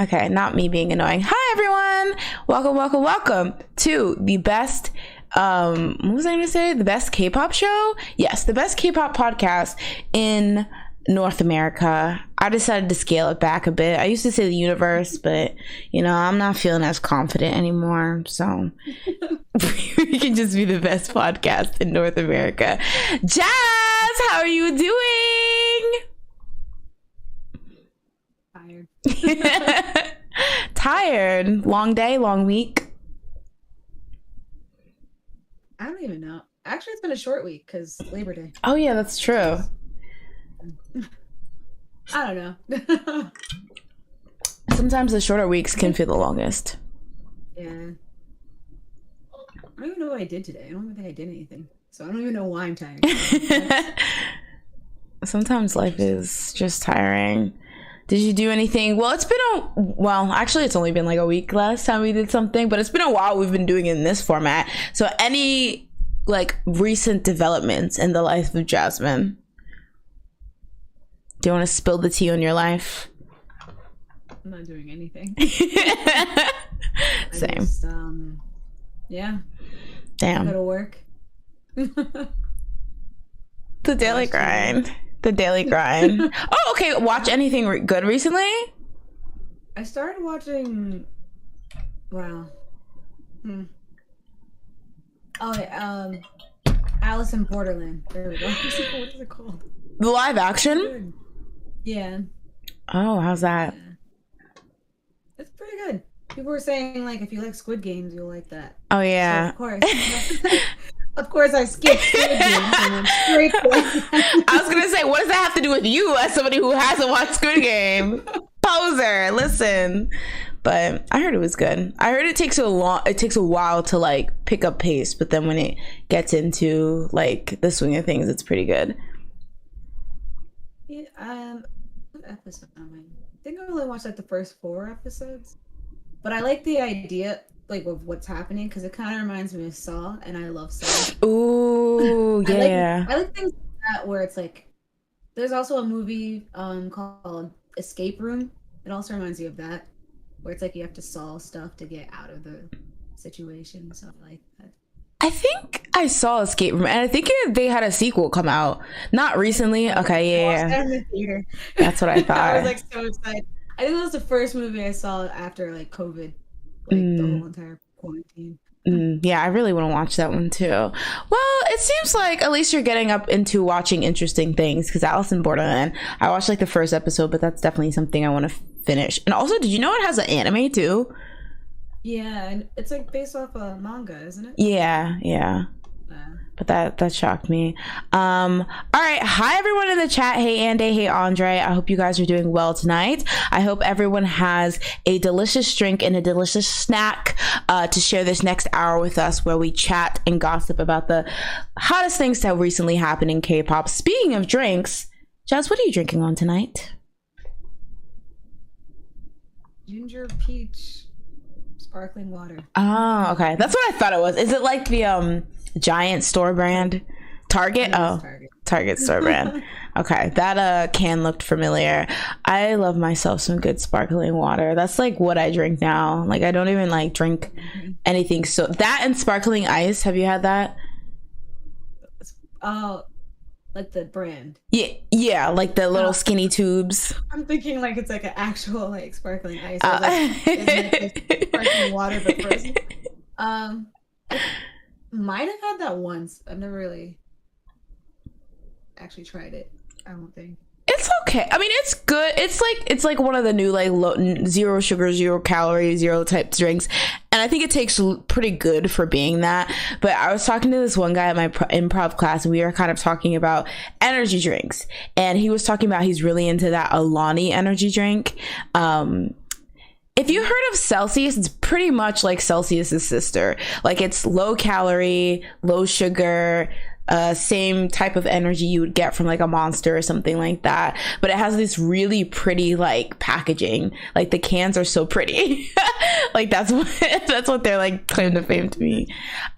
Okay, not me being annoying. Hi everyone. Welcome to the best what was I gonna say? The best K-pop show? Yes, the best K-pop podcast in North America. I decided to scale it back a bit. I used to say the universe, but you know, I'm not feeling as confident anymore. So we can just be the best podcast in North America. Jazz, how are you doing? Tired. Long day, long week. I don't even know. Actually, it's been a short week because Labor Day. Oh yeah, that's true. I don't know. Sometimes the shorter weeks can feel the longest. Yeah. I don't even know what I did today. I don't even think I did anything. So I don't even know why I'm tired. Sometimes life is just tiring. Did you do anything? Well, actually it's only been like a week last time we did something, but it's been a while we've been doing it in this format. So any like recent developments in the life of Jasmine? Do you want to spill the tea on your life? I'm not doing anything. Same. Yeah. Damn. Go to work. The daily grind. The daily grind. Oh, okay. Watch anything good recently? I started watching. Wow. Oh, Alice in Borderland. There we go. What is it called? The live action? Yeah. Oh, how's that? Yeah. It's pretty good. People were saying like if you like Squid Games, you'll like that. Oh yeah. So, of course. Of course, I skipped Squid Games and went straight to I was gonna say, what does that have to do with you as somebody who hasn't watched Squid Game? Poser, listen. But I heard it was good. I heard it takes a while to like pick up pace, but then when it gets into like the swing of things, it's pretty good. Yeah, what episode am I? I think I only watched like the first 4 episodes. But I like the idea like of what's happening because it kind of reminds me of Saw, and I love Saw. Ooh, yeah. I like things like that where it's like there's also a movie called Escape Room. It also reminds you of that, where it's like you have to solve stuff to get out of the situation, stuff like that. I think I saw Escape Room, and I think they had a sequel come out. Not recently. Okay, yeah. In the theater. That's what I thought. I was like so excited. I think that was the first movie I saw after like COVID, like the whole entire quarantine. Yeah, I really want to watch that one too. Well, it seems like at least you're getting up into watching interesting things, because Alice in Borderland, I watched like the first episode, but that's definitely something I want to finish. And also, did you know it has an anime too? Yeah, and it's like based off a manga, isn't it? Yeah. But that shocked me. All right. Hi, everyone in the chat. Hey, Ande. Hey, Andre. I hope you guys are doing well tonight. I hope everyone has a delicious drink and a delicious snack to share this next hour with us, where we chat and gossip about the hottest things that recently happened in K-pop. Speaking of drinks, Jazz, what are you drinking on tonight? Ginger peach sparkling water. Oh, okay. That's what I thought it was. Is it like the Giant store brand? Target? Oh, Target store brand. Okay, that can looked familiar. I love myself some good sparkling water. That's like what I drink now. Like I don't even like drink anything. So that and sparkling ice. Have you had that? Oh, like the brand. Yeah, like the little skinny tubes. I'm thinking like it's like an actual like sparkling ice. Isn't it sparkling water, but frozen? Might have had that once. I've never really actually tried it. I don't think. It's okay. I mean, it's good. It's like one of the new like zero sugar, 0 calorie, 0 type drinks, and I think it tastes pretty good for being that. But I was talking to this one guy at my improv class, and we were kind of talking about energy drinks, and he was talking about he's really into that Alani energy drink. If you heard of Celsius, it's pretty much like Celsius's sister. Like it's low calorie, low sugar, same type of energy you would get from like a Monster or something like that. But it has this really pretty like packaging. Like the cans are so pretty. Like that's what they're like claim to fame to me.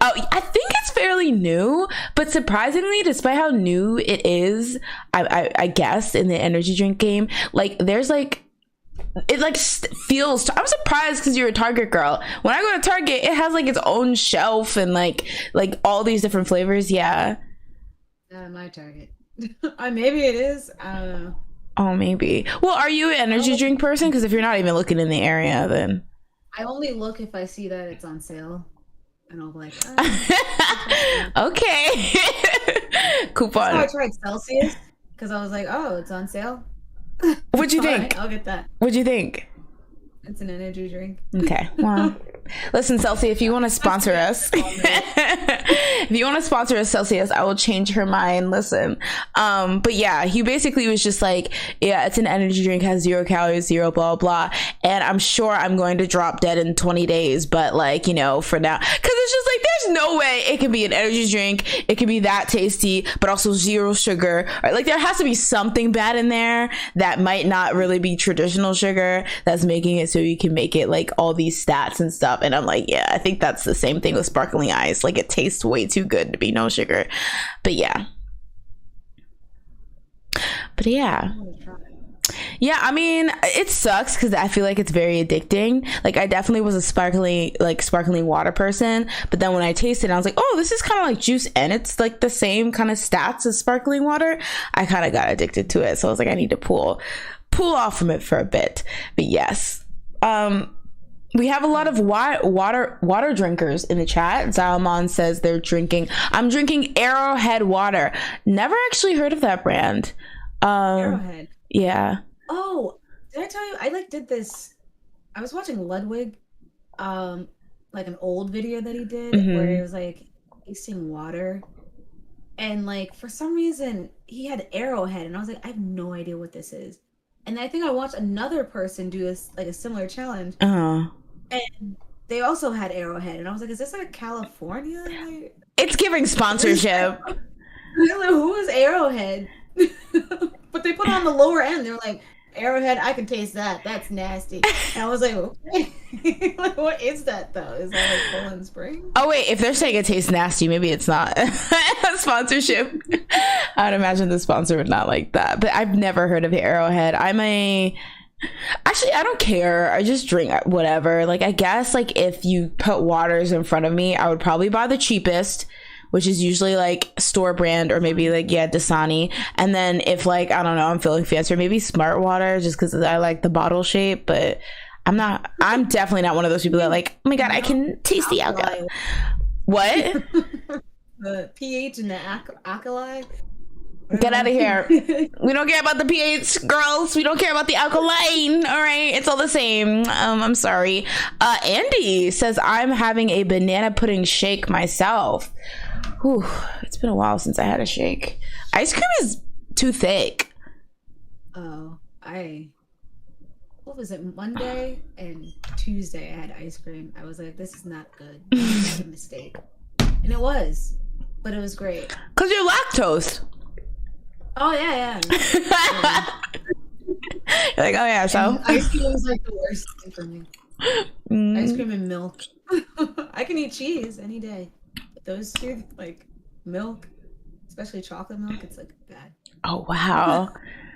I think it's fairly new, but surprisingly, despite how new it is, I guess in the energy drink game, like there's like it like feels. I'm surprised because you're a Target girl. When I go to Target, it has like its own shelf and like all these different flavors. Yeah. My Target. Maybe it is. I don't know. Oh, maybe. Well, are you an energy drink person? Because if you're not even looking in the area, then I only look if I see that it's on sale, and I'll be like, okay. Coupon. So I tried Celsius because I was like, oh, it's on sale. What'd you think? Right, I'll get that. What'd you think? It's an energy drink. Okay. Well, listen, Celsius, if you want to sponsor us, if you want to sponsor us, Celsius, I will change her mind. Listen. But yeah, he basically was just like, yeah, it's an energy drink, has 0 calories, 0 blah, blah. And I'm sure I'm going to drop dead in 20 days. But like, you know, for now, because it's just like, there's no way it can be an energy drink. It can be that tasty, but also 0 sugar. Or, like, there has to be something bad in there that might not really be traditional sugar that's making it so you can make it like all these stats and stuff. And I'm like, yeah, I think that's the same thing with sparkling ice. Like, it tastes way too good to be no sugar. But yeah. Yeah, I mean, it sucks because I feel like it's very addicting. Like, I definitely was a sparkling water person, but then when I tasted it, I was like, oh, this is kind of like juice, and it's like the same kind of stats as sparkling water. I kind of got addicted to it, so I was like, I need to pull off from it for a bit. But yes, we have a lot of water drinkers in the chat. Zalman says I'm drinking Arrowhead water. Never actually heard of that brand. Arrowhead. Yeah. Oh, did I tell you? I did this. I was watching Ludwig, like an old video that he did where he was like tasting water, and like for some reason he had Arrowhead, and I was like, I have no idea what this is. And I think I watched another person do this, like a similar challenge, and they also had Arrowhead, and I was like, is this like California? It's giving sponsorship. Like, who is Arrowhead? But they put it on the lower end. They were like, Arrowhead, I can taste that. That's nasty. And I was like, okay. Like, what is that though? Is that like Poland Spring? Oh wait, if they're saying it tastes nasty, maybe it's not a sponsorship. I'd imagine the sponsor would not like that. But I've never heard of Arrowhead. Actually, I don't care. I just drink whatever. Like, I guess like if you put waters in front of me, I would probably buy the cheapest, which is usually like store brand, or maybe like, yeah, Dasani. And then if like, I don't know, I'm feeling fancy, or maybe Smart Water, just because I like the bottle shape. But I'm definitely not one of those people that like, oh my God, I can taste the alcohol. What? The pH and the alkali. Get out of here. We don't care about the pH, girls. We don't care about the alkaline. All right. It's all the same. I'm sorry. Andy says, I'm having a banana pudding shake myself. Whew, it's been a while since I had a shake. Ice cream is too thick. Oh, what was it? Monday and Tuesday I had ice cream. I was like, this is not good. This is a mistake. And it was. But it was great. Because you're lactose. Oh, yeah. You're like, oh, yeah, so? And ice cream is like the worst thing for me. Ice cream and milk. I can eat cheese any day. But those two, like milk, especially chocolate milk, it's like bad. Oh, wow.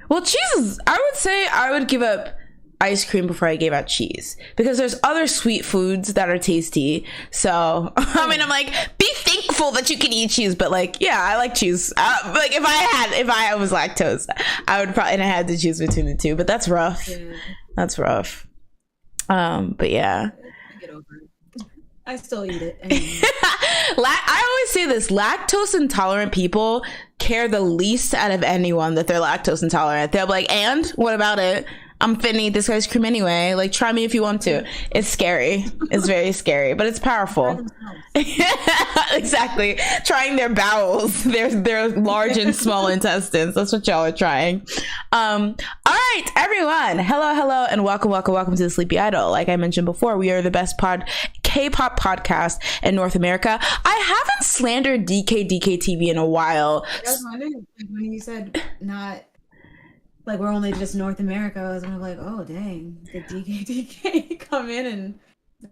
Well, cheese is, I would say I would give up ice cream before I gave out cheese, because there's other sweet foods that are tasty. So I mean, I'm like, be thankful that you can eat cheese, but like, yeah, I like cheese. Like if I was lactose, I would probably, and I had to choose between the two, but that's rough. Yeah. That's rough. But yeah, I get over it. I still eat it. I always say this: lactose intolerant people care the least out of anyone that they're lactose intolerant. They'll be like, and what about it? I'm finna eat this ice cream anyway. Like, try me if you want to. It's scary. It's very scary, but it's powerful. Exactly. Trying their bowels, their large and small intestines. That's what y'all are trying. All right, everyone. Hello, and welcome to the Sleepy Idol. Like I mentioned before, we are the best K-pop podcast in North America. I haven't slandered DK in a while. I was wondering when you said not. Like, we're only just North America. I was like, oh, dang. Did DK come in and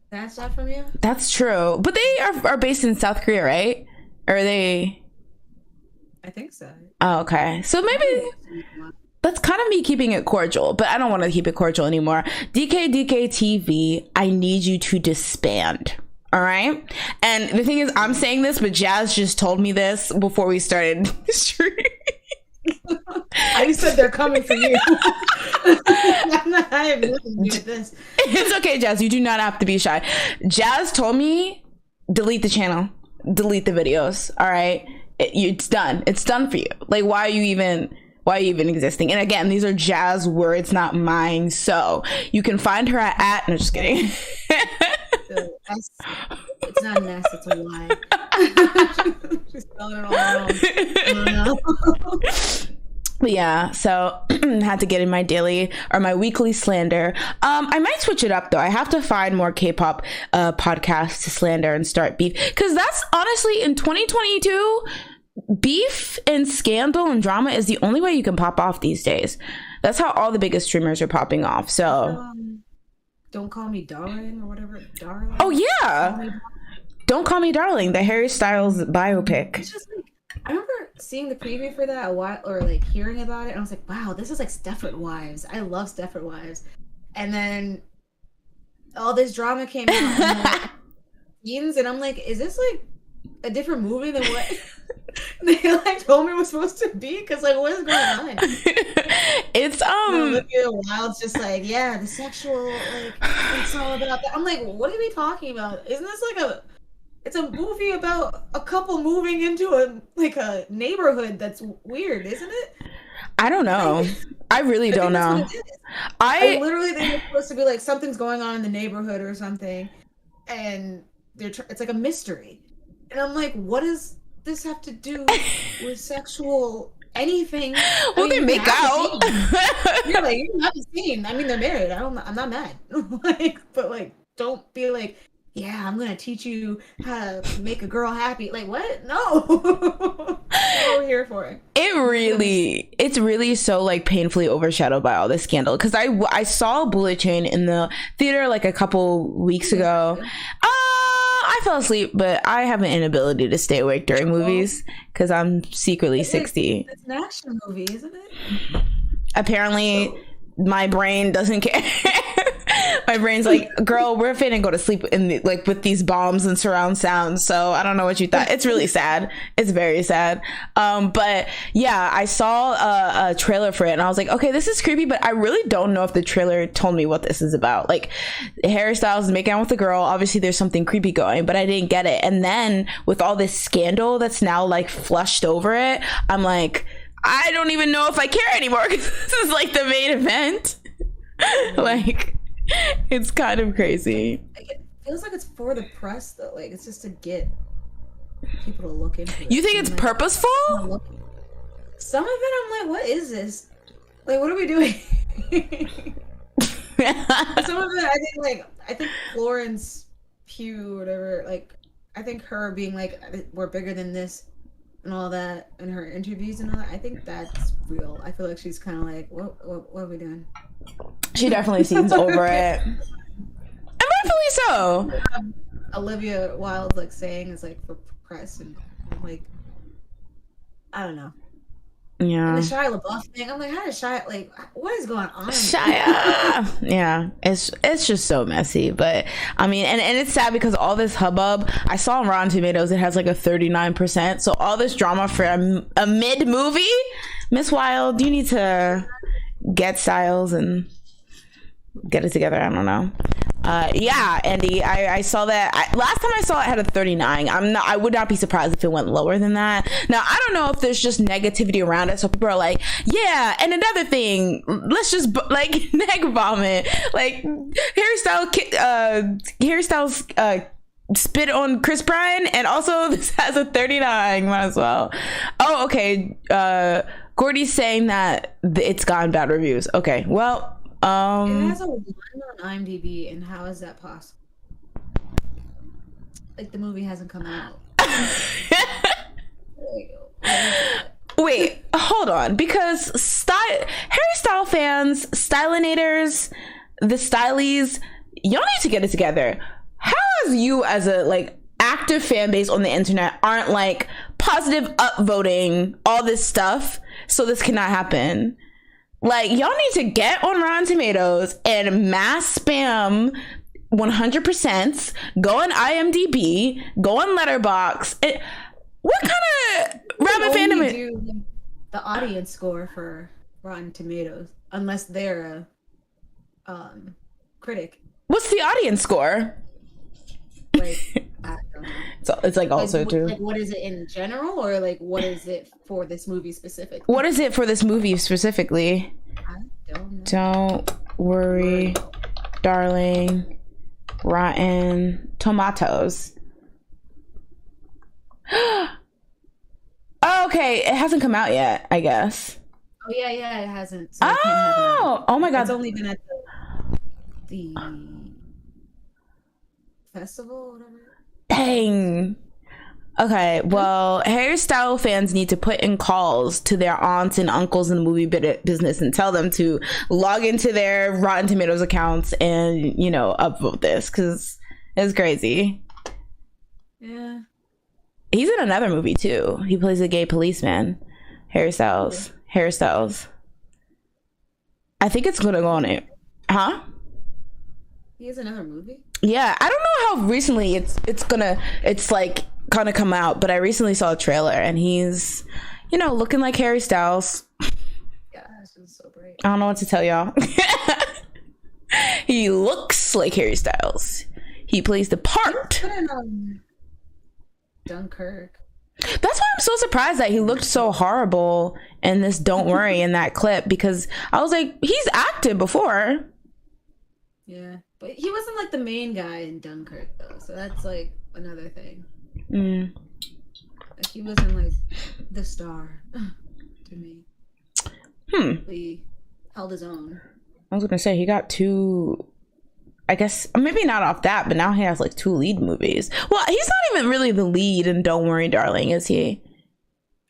snatch that from you? That's true. But they are based in South Korea, right? Or are they? I think so. Oh, okay. So maybe. that's kind of me keeping it cordial, but I don't want to keep it cordial anymore. DK TV, I need you to disband. All right. And the thing is, I'm saying this, but Jazz just told me this before we started streaming. I said they're coming for you. I have nothing to do with this. It's okay, Jazz. You do not have to be shy. Jazz told me, delete the channel, delete the videos. All right. It's done. It's done for you. Like, why are you even existing? And again, these are Jazz words, not mine. So you can find her at no, just kidding. It's not an S, it's a Y. She's spelling it all wrong. But yeah, so had to get in my daily or my weekly slander. I might switch it up though. I have to find more K-pop podcasts to slander and start beef, because that's honestly in 2022, beef and scandal and drama is the only way you can pop off these days. That's how all the biggest streamers are popping off. So Don't Call Me Darling or whatever. Darling. Oh yeah, Don't Call Me Darling, the Harry Styles biopic. It's just like, I remember seeing the preview for that a while, or like hearing about it, and I was like, wow, this is like Stepford Wives. I love Stepford Wives. And then all this drama came out and I'm like, is this like a different movie than what they like told me it was supposed to be? Because like, what is going on? It's Olivia Wilde's just like, yeah, the sexual, like, it's all about that. I'm like, what are we talking about? Isn't this like it's a movie about a couple moving into a neighborhood that's weird, isn't it? I don't know. I really don't know. I literally think it's supposed to be like something's going on in the neighborhood or something, and it's like a mystery. And I'm like, what does this have to do with sexual anything? Well, they make out. You're like, you have a scene. I mean, they're married. I'm not mad. But like, don't be like, yeah, I'm gonna teach you how to make a girl happy. Like, what? No. That's what we're here for. It's really so like painfully overshadowed by all this scandal, because I saw Bullet Train in the theater like a couple weeks ago. I fell asleep, but I have an inability to stay awake during movies because I'm secretly 60. It's an action movie, isn't it? Apparently, my brain doesn't care. My brain's like, girl, we're finna go to sleep with these bombs and surround sounds. So I don't know what you thought. It's really sad. It's very sad. But yeah, I saw a trailer for it and I was like, okay, this is creepy, but I really don't know if the trailer told me what this is about. Like, Harry Styles is making out with a girl. Obviously there's something creepy going, but I didn't get it. And then with all this scandal that's now like flushed over it, I'm like, I don't even know if I care anymore, because this is like the main event. Like, it's kind of crazy. It feels like it's for the press though. Like, it's just to get people to look into it. You think it's like, purposeful? Some of it, I'm like, what is this? Like, what are we doing? Some of it, I think Florence Pugh, whatever, like, I think her being like, we're bigger than this and all that, and her interviews and all that, I think that's real. I feel like she's kind of like, what are we doing? She definitely seems over it. And rightfully so. Olivia Wilde like saying is like for press, and like, I don't know. Yeah. And the Shia LaBeouf thing, I'm like, how does Shia, like, what is going on? Shia. Yeah, it's just so messy. But I mean, and it's sad because all this hubbub, I saw on Rotten Tomatoes it has like a 39%. So all this drama for a mid movie, Miss Wilde, you need to get Styles and get it together. I don't know. Yeah, Andy, I saw that. Last time I saw it had a 39. I would not be surprised if it went lower than that. Now, I don't know if there's just negativity around it, so people are like, yeah, and another thing, let's just like neck vomit. Like, hairstyles spit on Chris Bryan, and also this has a 39. Might as well. Oh, okay. Gordy's saying that it's gotten bad reviews. Okay, well, it has a 1 on IMDb, and how is that possible? Like, the movie hasn't come out. Wait, hold on, because Harry Styles fans, Stylinators, the Stylies, y'all need to get it together. How is you as a like active fan base on the internet aren't like positive upvoting all this stuff so this cannot happen? Like, y'all need to get on Rotten Tomatoes and mass spam 100%. Go on IMDb. Go on Letterboxd. What kind of rabbit fandom? Do the audience score for Rotten Tomatoes, unless they're a critic. What's the audience score? Like, I don't know. So it's like also like, too. Like, what is it in general, or like what is it for this movie specifically? What is it for this movie specifically? I don't know. Don't worry, darling. Rotten Tomatoes. Okay, it hasn't come out yet, I guess. Oh yeah, it hasn't. So oh my god! It's only been at the festival, whatever. Dang. Okay, well, hairstyle fans need to put in calls to their aunts and uncles in the movie business and tell them to log into their Rotten Tomatoes accounts and, you know, upvote this, because it's crazy. Yeah. He's in another movie too. He plays a gay policeman. Hairstyles. I think it's gonna go on it. Huh? He has another movie? Yeah, I don't know how recently it's like gonna come out, but I recently saw a trailer and he's, you know, looking like Harry Styles. Yeah, this is so great. I don't know what to tell y'all. He looks like Harry Styles. He plays the part. Dunkirk. That's why I'm so surprised that he looked so horrible in this Don't Worry in that clip, because I was like, he's acted before. Yeah, but he wasn't like the main guy in Dunkirk though, so that's like another thing. Like, he wasn't like the star to me. He held his own. I was gonna say he got two, I guess maybe not off that, but now he has like two lead movies. Well, he's not even really the lead in Don't Worry, Darling, is he?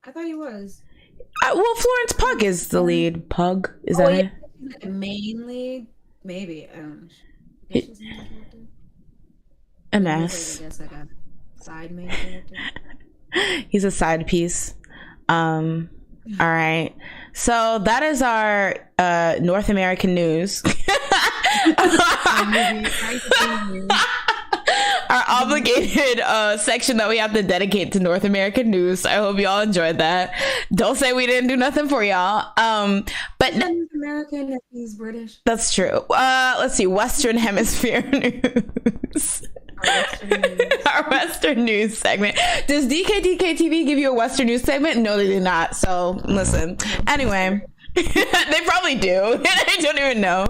I thought he was. Well, Florence Pugh is the lead. Pug, is that it? The main lead? Maybe. I don't know. A mess. I guess like a side main character. He's a side piece. All right. So that is our North American news. Our obligated section that we have to dedicate to North American news. I hope y'all enjoyed that. Don't say we didn't do nothing for y'all. But North American, if he's British. That's true. Let's see. Western Hemisphere news. Our Western news segment. Does DKDK TV give you a Western news segment? No, they did not. So listen. Anyway. They probably do. I don't even know.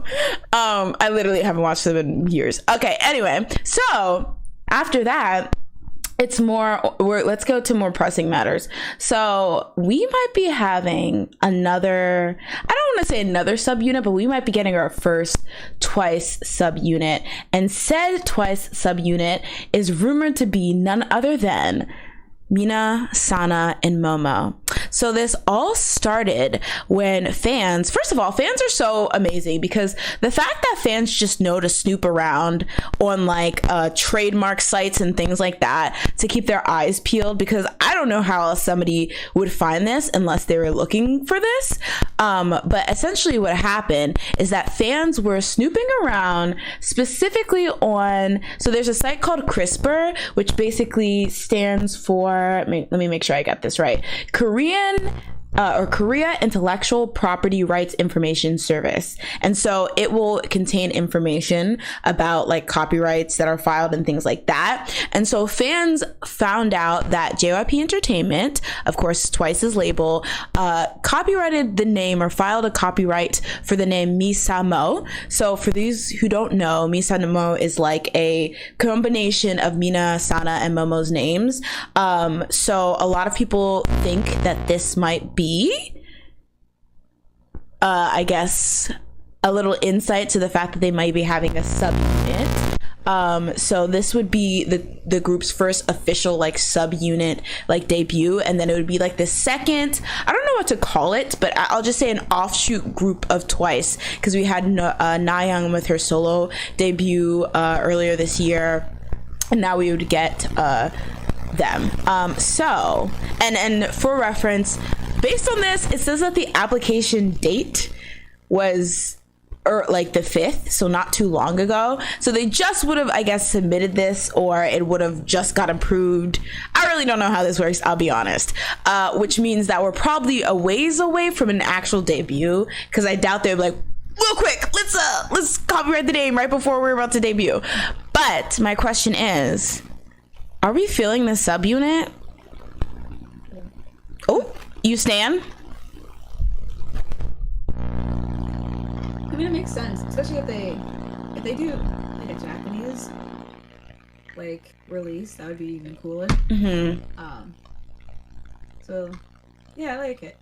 I literally haven't watched them in years. Okay, anyway, so after that, it's more, let's go to more pressing matters. So we might be having another, I don't want to say another subunit, but we might be getting our first Twice subunit. And said Twice subunit is rumored to be none other than Mina, Sana, and Momo. So this all started when fans, first of all, fans are so amazing, because the fact that fans just know to snoop around on like trademark sites and things like that to keep their eyes peeled, because I don't know how else somebody would find this unless they were looking for this. But essentially what happened is that fans were snooping around specifically on, so there's a site called CRISPR, which basically stands for, let me make sure I got this right, Korea Intellectual Property Rights Information Service. And so it will contain information about like copyrights that are filed and things like that. And so fans found out that JYP Entertainment, of course Twice's label, copyrighted the name, or filed a copyright for the name lmaoo. So for these who don't know, lmaoo is like a combination of Mina, Sana, and Momo's names. So a lot of people think that this might be, I guess, a little insight to the fact that they might be having a subunit. So this would be the group's first official like subunit like debut, and then it would be like the second, I don't know what to call it, but I'll just say an offshoot group of Twice, because we had Nayoung with her solo debut earlier this year, and now we would get them. So and for reference, based on this, it says that the application date was like the 5th, so not too long ago. So they just would have, I guess, submitted this, or it would have just got approved. I really don't know how this works, I'll be honest. Which means that we're probably a ways away from an actual debut, because I doubt they're like, real quick, let's copyright the name right before we're about to debut. But my question is, are we feeling the subunit? Oh, you stan? I mean, it makes sense, especially if they do like a Japanese like release, that would be even cooler. So yeah, I like it.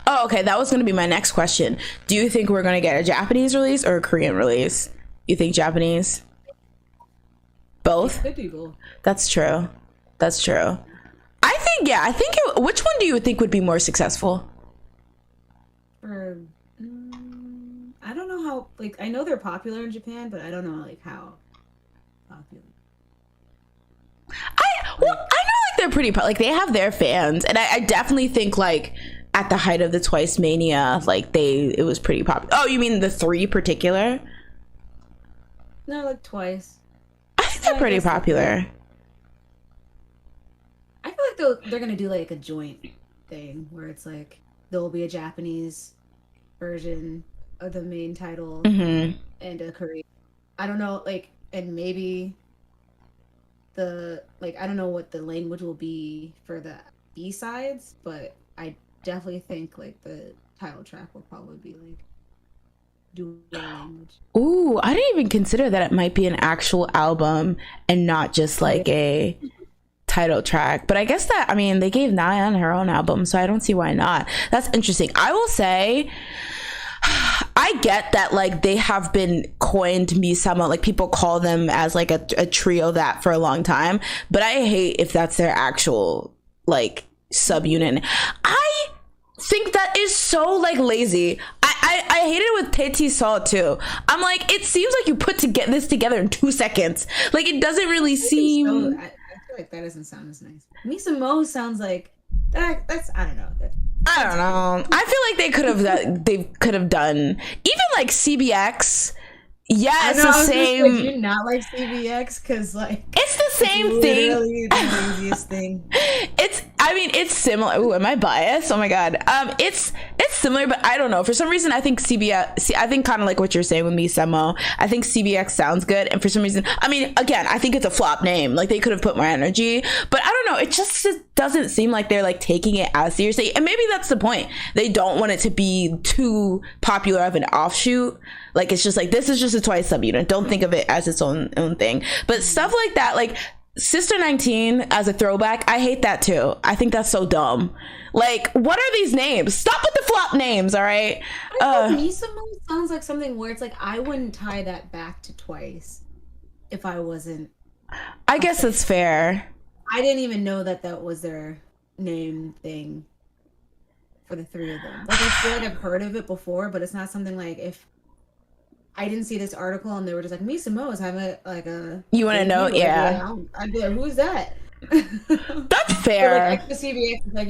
Oh, okay, that was going to be my next question. Do you think we're going to get a Japanese release or a Korean release? You think Japanese? Both? Could be both. That's true. That's true. I think, yeah, which one do you think would be more successful? I don't know how, like, I know they're popular in Japan, but I don't know, like, how popular. I know, like, they're pretty, like, they have their fans, and I definitely think, like, at the height of the Twice mania, like, it was pretty popular. Oh, you mean the 3 particular? No, like, Twice. I think they're pretty popular. I feel like they're gonna do, like, a joint thing, where it's, like, there'll be a Japanese version of the main title and a Korean. I don't know, like, and maybe I don't know what the language will be for the B-sides, but I definitely think, like, the title track will probably be, like, dual language. Ooh, I didn't even consider that it might be an actual album and not just, like, a title track. But I guess that, I mean, they gave Nayeon her own album, so I don't see why not. That's interesting. I will say, I get that, like, they have been coined Misama, like, people call them as, like, a trio that for a long time, but I hate if that's their actual, like, subunit. I think that is so, like, lazy. I hate it with Tae Sol too. I'm like, it seems like you put this together in 2 seconds. Like, it doesn't really seem. I feel like that doesn't sound as nice. Misamo sounds like that's I don't know. I don't know. I feel like they could have done even like CBX. Yeah, it's the same. Do you not like CBX? Because, like, it's the same thing. Literally the laziest thing. It's similar. Ooh, am I biased? Oh my god. It's similar, but I don't know. For some reason, I think CBX. I think kind of like what you're saying with me, Semo. I think CBX sounds good, and for some reason, I mean, again, I think it's a flop name. Like, they could have put more energy, but I don't know. It just doesn't seem like they're, like, taking it as seriously, and maybe that's the point. They don't want it to be too popular of an offshoot. Like, it's just like, this is just a Twice subunit. Don't think of it as its own thing. But stuff like that, like Sister 19 as a throwback, I hate that too. I think that's so dumb. Like, what are these names? Stop with the flop names, all right? Misamo sounds like something where it's like, I wouldn't tie that back to Twice if I wasn't. I guess that's fair. I didn't even know that was their name thing for the 3 of them. Like, I feel like I've heard of it before, but it's not something like, if I didn't see this article and they were just like, Misamo is having a. You want to know? Yeah. I'd be like, who's that? That's fair. Like, extra CBX is like,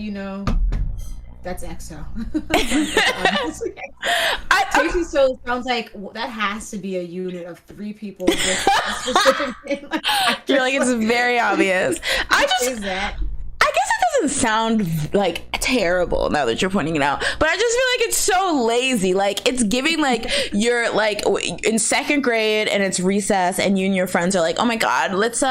that's EXO. Tracy Soul sounds like that has to be a unit of 3 people with a specific name. You're like, it's very obvious. I guess it doesn't sound like terrible now that you're pointing it out, but I just feel like it's so lazy. Like, it's giving like you're like in 2nd grade and it's recess and you and your friends are like, oh my god, let's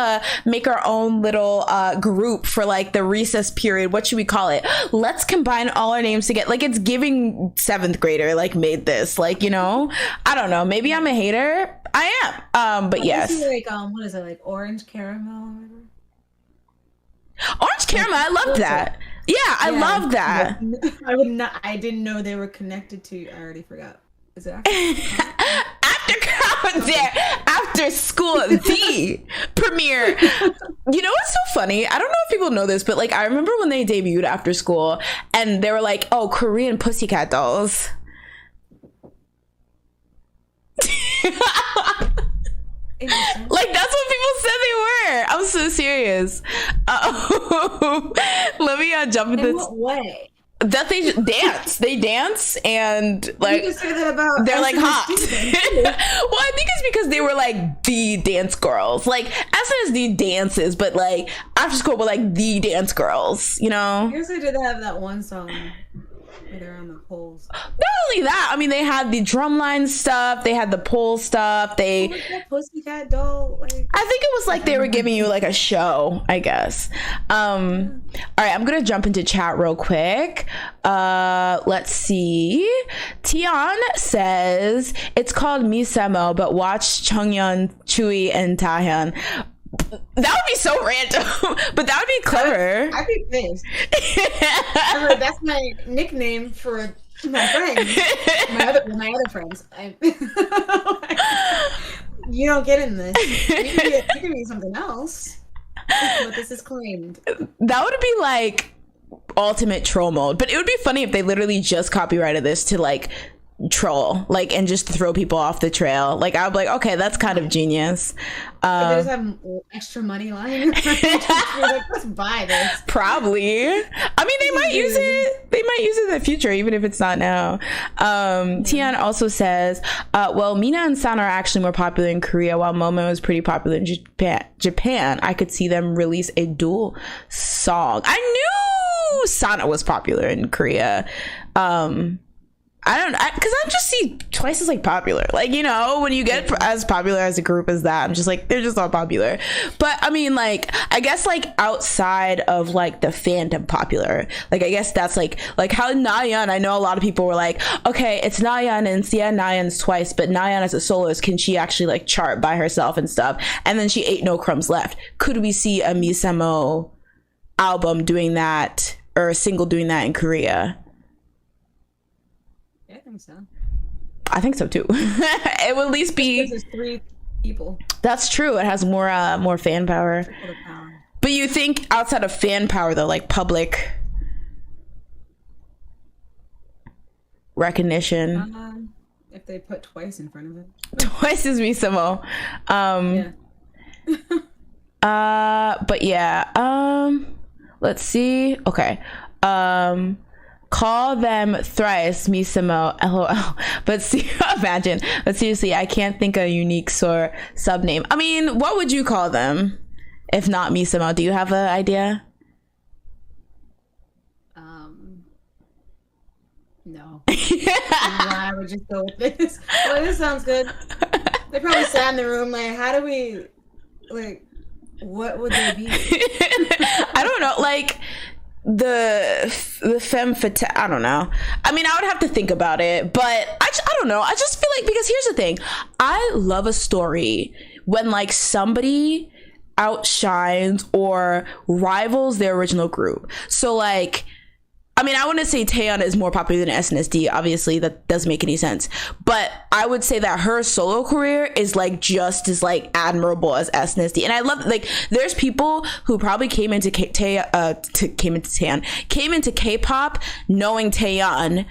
make our own little group for like the recess period. What should we call it? Let's combine all our names together. Like, it's giving 7th grader like made this, like, I don't know, maybe I'm a hater. I am, but yes. Like, what is it, like orange caramel or whatever? Orange caramel, I loved that. Yeah, I love that. I would not. I didn't know they were connected to. I already forgot. Is it after school, the premiere? What's so funny? I don't know if people know this, but like, I remember when they debuted after school, and they were like, "Oh, Korean Pussycat Dolls." Like, that's what people said they were. I'm so serious. Let me jump into this. In what way? that they dance and like you can say that about they're like hot. well, I think it's because they were like the dance girls. Like SNSD dances, but like after school were like the dance girls, you know? I guess they did have that one song where they're on the poles. Not only that, I mean, they had the drumline stuff, they had the pole stuff, they... What was that Pussycat Doll? Like, I think it was like they were giving you like a show, I guess. All right, I'm gonna jump into chat real quick. Let's see. Tian says it's called Misemo, but watch Chungyeon, Chui, and Taehyun. That would be so random, but that would be clever. I'd be pissed. Remember, that's my nickname for my friends. My other friends. You don't get in this. You can be something else, but this is claimed. That would be like ultimate troll mode, but it would be funny if they literally just copyrighted this to like troll, like, and just throw people off the trail. Like, I would be like, okay, that's kind of genius. They just have extra money lying around. Like, let's buy this. Probably. I mean, they might use it. They might use it in the future, even if it's not now. Tian also says, well, Mina and Sana are actually more popular in Korea, while Momo is pretty popular in Japan. I could see them release a dual song. I knew Sana was popular in Korea. I don't, because I just see Twice as like popular, like, you know, when you get as popular as a group as that, I'm just like, they're just all popular. But I mean, like, I guess like outside of like the fandom popular, like, I guess that's like how Nayeon, I know a lot of people were like, okay, it's Nayeon and yeah, Nayeon's Twice, but Nayeon as a soloist, can she actually like chart by herself and stuff? And then she ate no crumbs left. Could we see a Misemo album doing that, or a single doing that in Korea? I think so too. It will at least be. There's 3 people. That's true. It has more fan power. But you think outside of fan power, though, like public recognition? If they put Twice in front of it. Twice is Misemo. But yeah. Let's see. Okay. Call them Thrice, Misemo, LOL. But see, imagine. But seriously, I can't think of a unique sub name. I mean, what would you call them if not Misemo? Do you have an idea? No. I would just go with this. Well, this sounds good. They probably sat in the room like, how do we, like, what would they be? I don't know. Like, the femme fatale, I don't know. I mean, I would have to think about it, but I don't know. I just feel like, because here's the thing, I love a story when like somebody outshines or rivals their original group. So like, I mean, I wouldn't say Taeyeon is more popular than SNSD. Obviously, that doesn't make any sense. But I would say that her solo career is like just as like admirable as SNSD. And I love, like, there's people who probably came into K-pop knowing Taeyeon,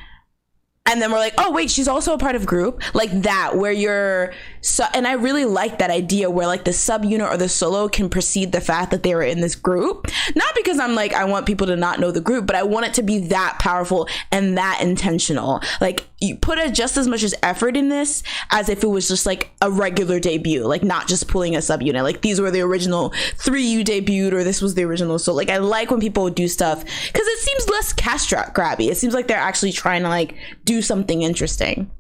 and then we're like, oh wait, she's also a part of group, like that, where you're so. And I really like that idea where like the subunit or the solo can precede the fact that they were in this group, not because I'm like, I want people to not know the group, but I want it to be that powerful and that intentional. Like, you put just as much as effort in this as if it was just like a regular debut, like not just pulling a subunit, like these were the original 3 you debuted, or this was the original. So like, I like when people do stuff because it seems less cash grabby. It seems like they're actually trying to like do something interesting.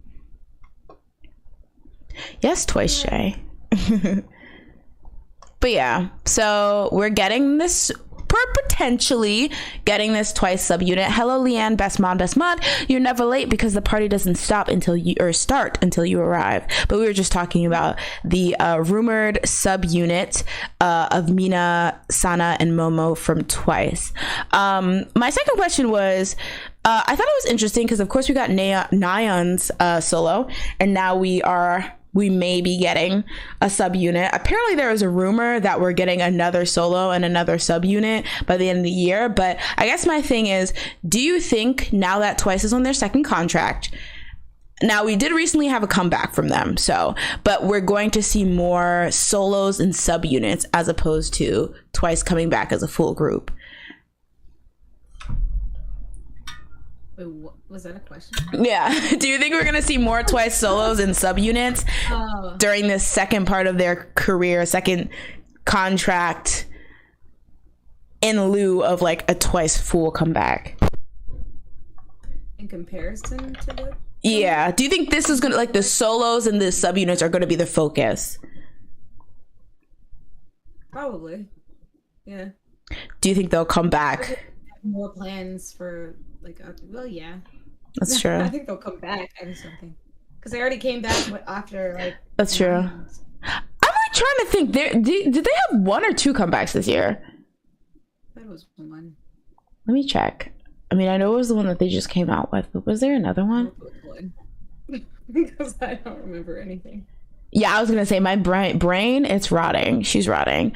Yes, Twice Shay. But yeah, so we're getting this, potentially getting this Twice subunit. Hello, Leanne, best mod. You're never late because the party doesn't start until you arrive. But we were just talking about the rumored subunit of Mina, Sana, and Momo from Twice. My second question was, I thought it was interesting because of course we got Nayeon's solo, and now we may be getting a subunit. Apparently there was a rumor that we're getting another solo and another subunit by the end of the year. But I guess my thing is, do you think now that Twice is on their second contract, now we did recently have a comeback from them, but we're going to see more solos and subunits as opposed to Twice coming back as a full group? Wait, what, was that a question? Yeah. Do you think we're gonna see more Twice solos and subunits during this second part of their career, second contract, in lieu of like a Twice full comeback? In comparison to the... Yeah. Do you think this is gonna, like, the solos and the subunits are gonna be the focus? Probably. Yeah. Do you think they'll come back? More plans for like well, yeah. That's true. I think they'll come back. I just don't think because they already came back after like. That's true. I'm like trying to think. Did they have 1 or 2 comebacks this year? That was one. Let me check. I mean, I know it was the one that they just came out with, but was there another one? Because I don't remember anything. Yeah, I was gonna say my brain, it's rotting. She's rotting.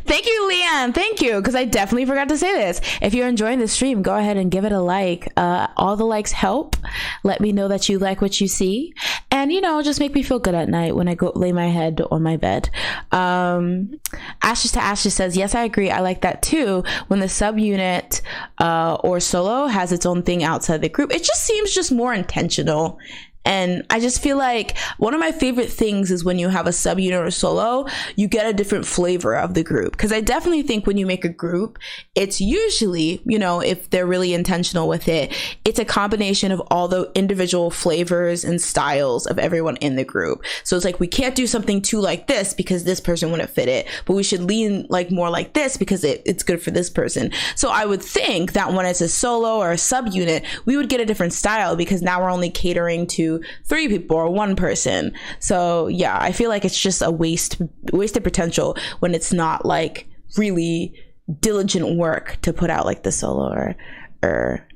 Thank you, Leanne. Thank you, because I definitely forgot to say this. If you're enjoying the stream, go ahead and give it a like. All the likes help. Let me know that you like what you see, and just make me feel good at night when I go lay my head on my bed. Ashes to Ashes says, yes, I agree. I like that too. When the subunit or solo has its own thing outside the group, it just seems just more intentional. And I just feel like one of my favorite things is when you have a subunit or solo, you get a different flavor of the group. Because I definitely think when you make a group, it's usually, if they're really intentional with it, it's a combination of all the individual flavors and styles of everyone in the group. So it's like, we can't do something too like this because this person wouldn't fit it, but we should lean like more like this because it's good for this person. So I would think that when it's a solo or a subunit, we would get a different style because now we're only catering to 3 people or 1 person. So yeah, I feel like it's just a wasted potential when it's not like really diligent work to put out like the solo or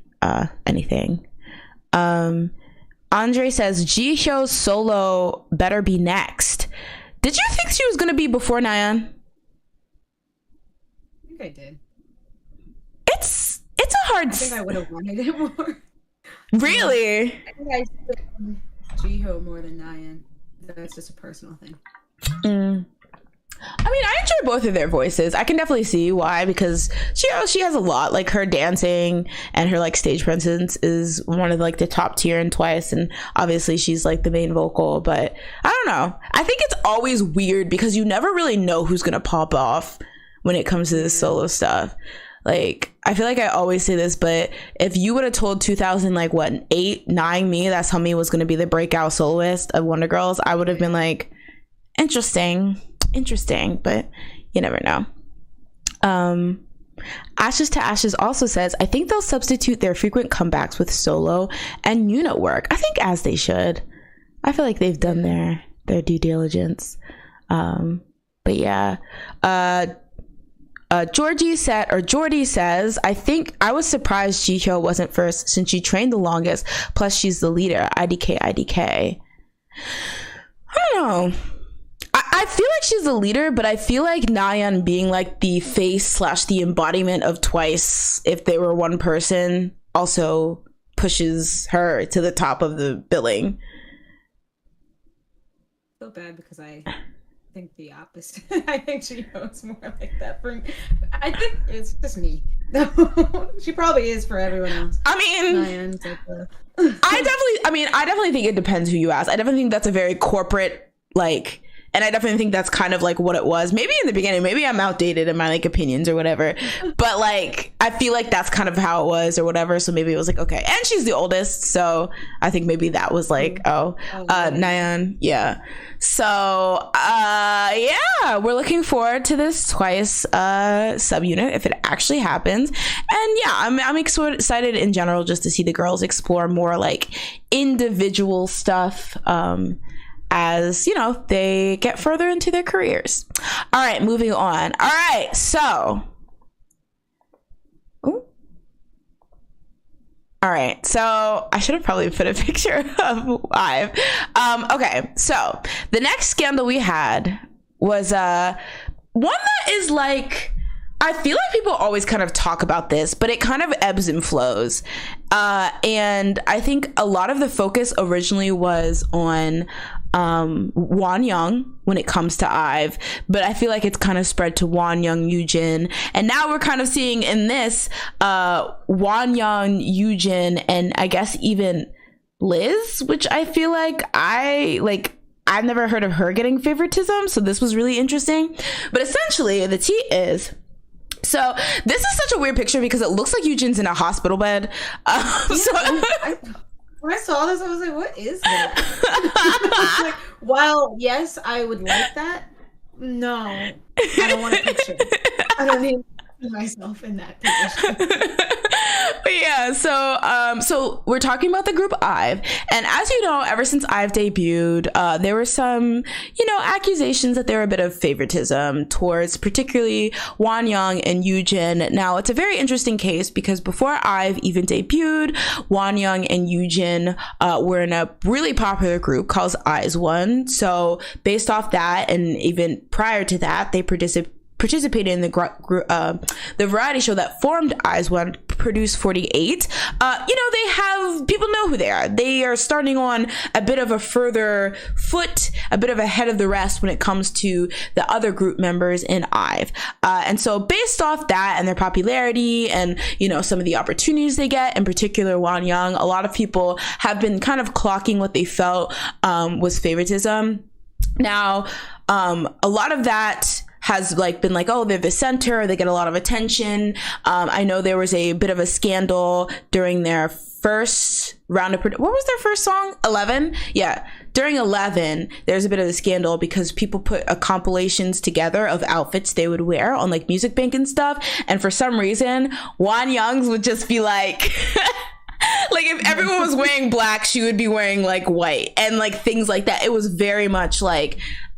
anything. Andre says Jihyo's solo better be next. Did you think she was gonna be before Nayeon? I think I did. It's a hard. I think I would have wanted it more. Really? I think I still Jihyo more than Nayeon. That's just a personal thing. I mean, I enjoy both of their voices. I can definitely see why, because she has a lot. Like, her dancing and her like stage presence is one of like the top tier in Twice, and obviously she's like the main vocal. But I don't know. I think it's always weird because you never really know who's gonna pop off when it comes to this solo stuff. Like, I feel like I always say this, but if you would have told 2008, 9 me that Sunmi was going to be the breakout soloist of Wonder Girls, I would have been like, interesting, but you never know. Ashes to Ashes also says, I think they'll substitute their frequent comebacks with solo and unit work. I think as they should. I feel like they've done their due diligence. But yeah. Jordy says, I think I was surprised Jihyo wasn't first since she trained the longest. Plus, she's the leader. IDK. I don't know. I feel like she's the leader, but I feel like Nayeon being like the face / the embodiment of Twice, if they were 1 person, also pushes her to the top of the billing. I feel bad because I think the opposite. I think she goes more like that for me. I think it's just me. She probably is for everyone else. I mean, I definitely think it depends who you ask. I definitely think that's a very corporate, like, and I definitely think that's kind of like what it was. Maybe in the beginning, maybe I'm outdated in my like opinions or whatever, but like I feel like that's kind of how it was or whatever. So maybe it was like, okay, and she's the oldest, so I think maybe that was like, Nayeon, yeah. So yeah, we're looking forward to this Twice subunit if it actually happens. And yeah, I'm excited in general just to see the girls explore more like individual stuff as they get further into their careers. All right, moving on. All right, so all right, so I should have probably put a picture of IVE. Okay, so the next scandal we had was one that is like, I feel like people always kind of talk about this, but it kind of ebbs and flows. And I think a lot of the focus originally was on Won Young when it comes to IVE, but I feel like it's kind of spread to Won Young, Yoojin, and now we're kind of seeing in this Won Young, Yoojin, and I guess even Liz, which I feel like I've never heard of her getting favoritism, so this was really interesting. But essentially, the tea is, so this is such a weird picture because it looks like Yoojin's in a hospital bed. When I saw this, I was like, what is that? Like, while, yes, I would like that, no, I don't want a picture. I don't need myself in that position. But yeah, so we're talking about the group IVE, and as you know, ever since IVE debuted, there were some, accusations that there were a bit of favoritism towards particularly Won Young and Yoojin. Now, it's a very interesting case because before IVE even debuted, Won Young and Yoojin were in a really popular group called IZ*ONE. So based off that, and even prior to that, they participated in the variety show that formed IZ*ONE, Produce 48. They have, people know who they are. They are starting on a bit of a further foot, a bit of ahead of the rest when it comes to the other group members in IVE. And so based off that and their popularity and, some of the opportunities they get, in particular Won Young, a lot of people have been kind of clocking what they felt was favoritism. Now, a lot of that has been oh, they're the center, they get a lot of attention. I know there was a bit of a scandal during their first round of, what was their first song? 11? Yeah. During 11, there's a bit of a scandal because people put compilations together of outfits they would wear on Music Bank and stuff. And for some reason, Won Young's would just be if everyone was wearing black, she would be wearing white and things like that. It was very much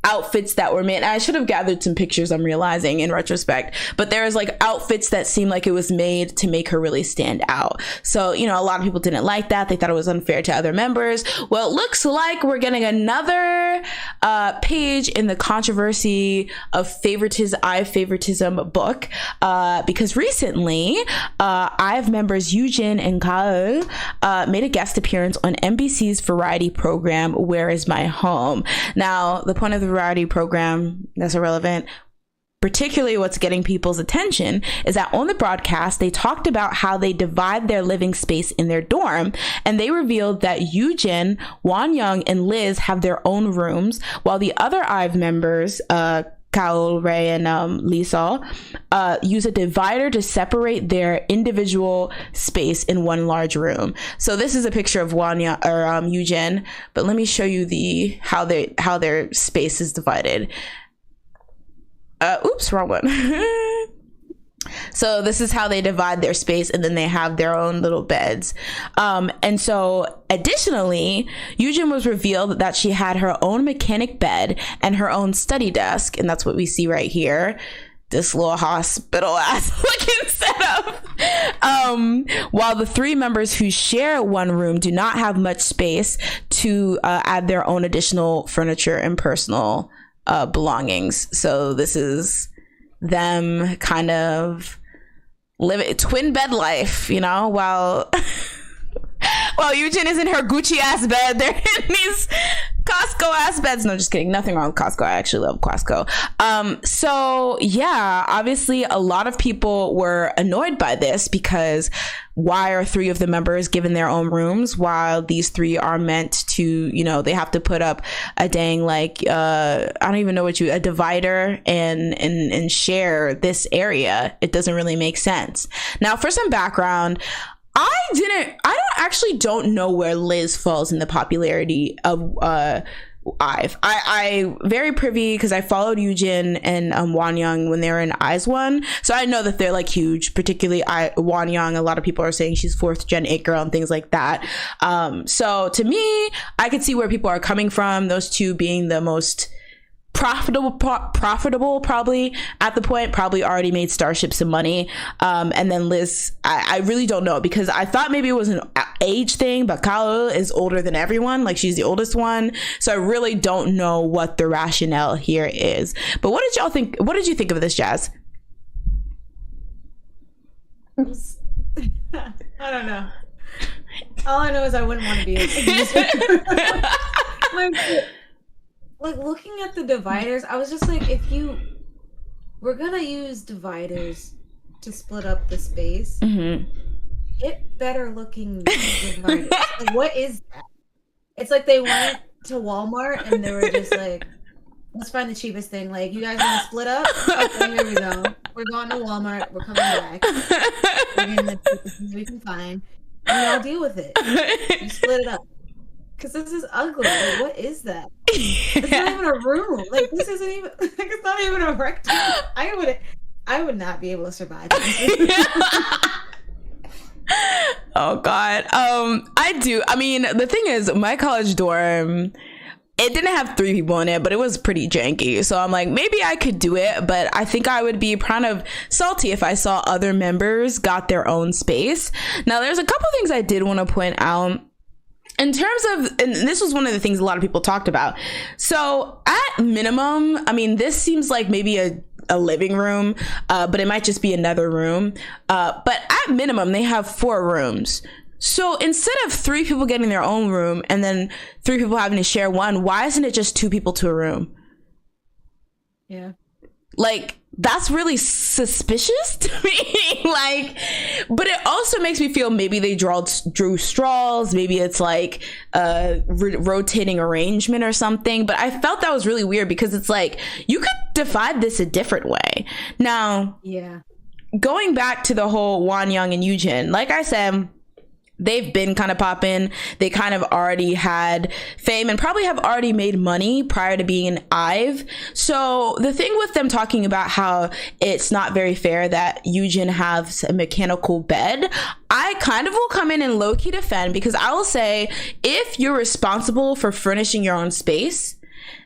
outfits that were made. I should have gathered some pictures, I'm realizing in retrospect, but there's outfits that seemed like it was made to make her really stand out. So, a lot of people didn't like that. They thought it was unfair to other members. Well, it looks like we're getting another page in the controversy of favoritism book, because recently IVE members Yoojin and Kaul made a guest appearance on NBC's variety program, Where Is My Home? Now, the point of the variety program, that's irrelevant. Particularly what's getting people's attention is that on the broadcast, they talked about how they divide their living space in their dorm, and they revealed that Yoojin, Won Young, and Liz have their own rooms, while the other IVE members, Kaul, Ray, and Lisa, use a divider to separate their individual space in one large room. So this is a picture of Won Young, or Yoojin, but let me show you how their space is divided. Oops, wrong one. So this is how they divide their space, and then they have their own little beds. And so additionally, Yoojin was revealed that she had her own mechanic bed and her own study desk. And that's what we see right here. This little hospital ass looking setup. While the three members who share one room do not have much space to add their own additional furniture and personal belongings. So this is them kind of living twin bed life, while Yoojin is in her Gucci ass bed, they're in these Costco ass beds. No, just kidding. Nothing wrong with Costco. I actually love Costco. So yeah, obviously a lot of people were annoyed by this because why are three of the members given their own rooms while these three are meant to, they have to put up a dang, I don't even know a divider and share this area. It doesn't really make sense. Now, for some background, I don't know where Liz falls in the popularity of IVE. I very privy because I followed Yoojin and Won Young when they were in IZ*ONE, so I know that they're huge. Particularly Won Young, a lot of people are saying she's 4th gen it girl and things like that. So to me, I could see where people are coming from. Those two being the most profitable probably at the point, probably already made Starship some money, and then Liz, I really don't know, because I thought maybe it was an age thing, but Kaul is older than everyone, she's the oldest one, so I really don't know what the rationale here is. But what did y'all think? What did you think of this, Jazz? I don't know. All I know is I wouldn't want to be like looking at the dividers, I was just like, we're gonna use dividers to split up the space. Get better looking dividers. Like, what is that? It's like they went to Walmart and they were just like, let's find the cheapest thing. Like, you guys want to split up? Okay, here we go. We're going to Walmart. We're coming back. We're getting the cheapest things we can find. And we all deal with it. You split it up. Because this is ugly. Like, what is that? It's not even a room. Like, this isn't even, like, it's not even a rectangle. I would not be able to survive. Oh God. I mean, the thing is, my college dorm, it didn't have 3 people in it, but it was pretty janky. So I'm like, maybe I could do it, but I think I would be kind of salty if I saw other members got their own space. Now, there's a couple things I did want to point out in terms of, and this was one of the things a lot of people talked about. So at minimum, I mean, this seems like maybe a living room, but it might just be another room. But at minimum, they have 4 rooms. So instead of 3 people getting their own room and then 3 people having to share one, why isn't it just 2 people to a room? Yeah. Like, that's really suspicious to me. Like, but it also makes me feel maybe they drew straws. Maybe it's like a rotating arrangement or something. But I felt that was really weird because it's like, you could divide this a different way. Now, yeah, going back to the whole Wonyoung and Yoojin, like I said, they've been kind of popping. They kind of already had fame and probably have already made money prior to being in IVE. So the thing with them talking about how it's not very fair that Yoojin has a mechanical bed, I kind of will come in and low-key defend, because I will say, if you're responsible for furnishing your own space,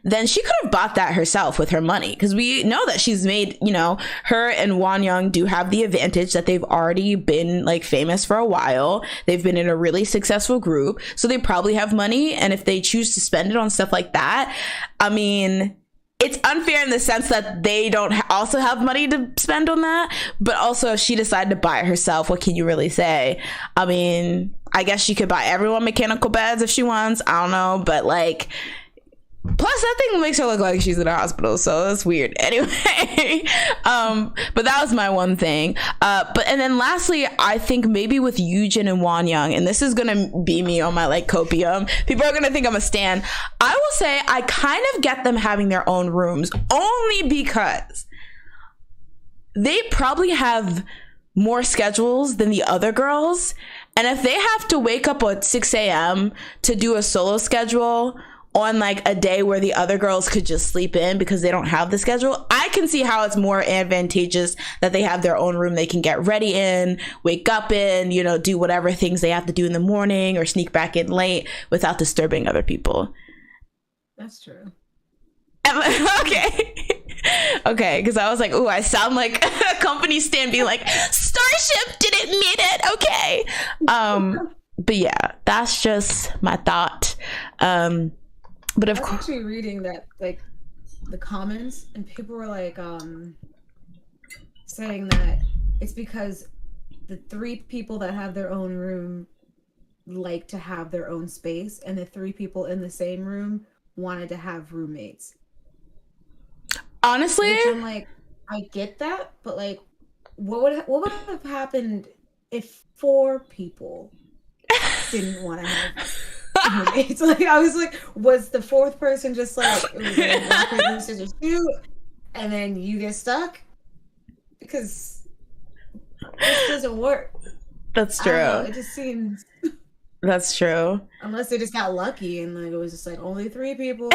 then she could have bought that herself with her money, because we know that she's made, you know, her and Wonyoung do have the advantage that they've already been like famous for a while. They've been in a really successful group, so they probably have money, and if they choose to spend it on stuff like that, I mean, it's unfair in the sense that they don't also have money to spend on that. But also, if she decided to buy it herself, what can you really say? I mean, I guess she could buy everyone mechanical beds if she wants, I don't know, but like, plus that thing makes her look like she's in a hospital, so that's weird. Anyway, but that was my one thing. And then lastly, I think maybe with Yoojin and Wonyoung, and this is gonna be me on my like copium, people are gonna think I'm a stan. I will say I kind of get them having their own rooms only because they probably have more schedules than the other girls, and if they have to wake up at 6 a.m. to do a solo schedule on like a day where the other girls could just sleep in because they don't have the schedule, I can see how it's more advantageous that they have their own room they can get ready in, wake up in, you know, do whatever things they have to do in the morning or sneak back in late without disturbing other people. That's true. Okay. Okay, because I was like, ooh, I sound like a company stand being like, Starship didn't mean it. Okay. But yeah, that's just my thought. But of course, I was actually reading that, like, the comments, and people were like, saying that it's because the 3 people that have their own room like to have their own space, and the 3 people in the same room wanted to have roommates. Honestly, which I'm like, I get that, but like, what would have happened if 4 people didn't want to have roommates? Like, I was like, was the 4th person just like, it was like rock, paper, scissors, shoot, and then you get stuck? Because this doesn't work. That's true. It just seems. That's true. Unless they just got lucky and like it was just like only 3 people.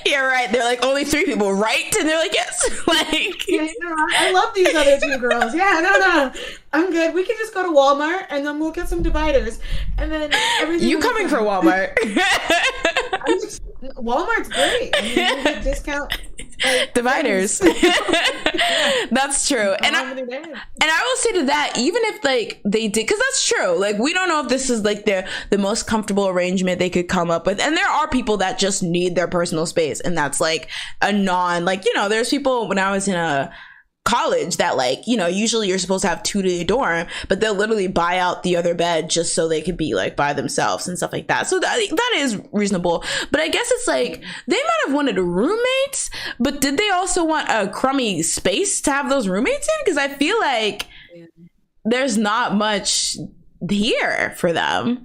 You're right. They're like, only 3 people, right? And they're like, yes. Like, yeah, no, I love these other 2 girls. Yeah, no, I'm good. We can just go to Walmart and then we'll get some dividers, and then everything. You coming for Walmart? Walmart's great. I mean, you get discount like, dividers. That's true. And I will say to that, even if like they did, because that's true. Like, we don't know if this is like the most comfortable arrangement they could come up with. And there are people that just need their personal space, and that's like a like, you know, there's people when I was in college that like, you know, usually you're supposed to have two to your dorm, but they'll literally buy out the other bed just so they could be like by themselves and stuff like that. So that is reasonable. But I guess it's like they might have wanted roommates, but did they also want a crummy space to have those roommates in? Because I feel like there's not much here for them.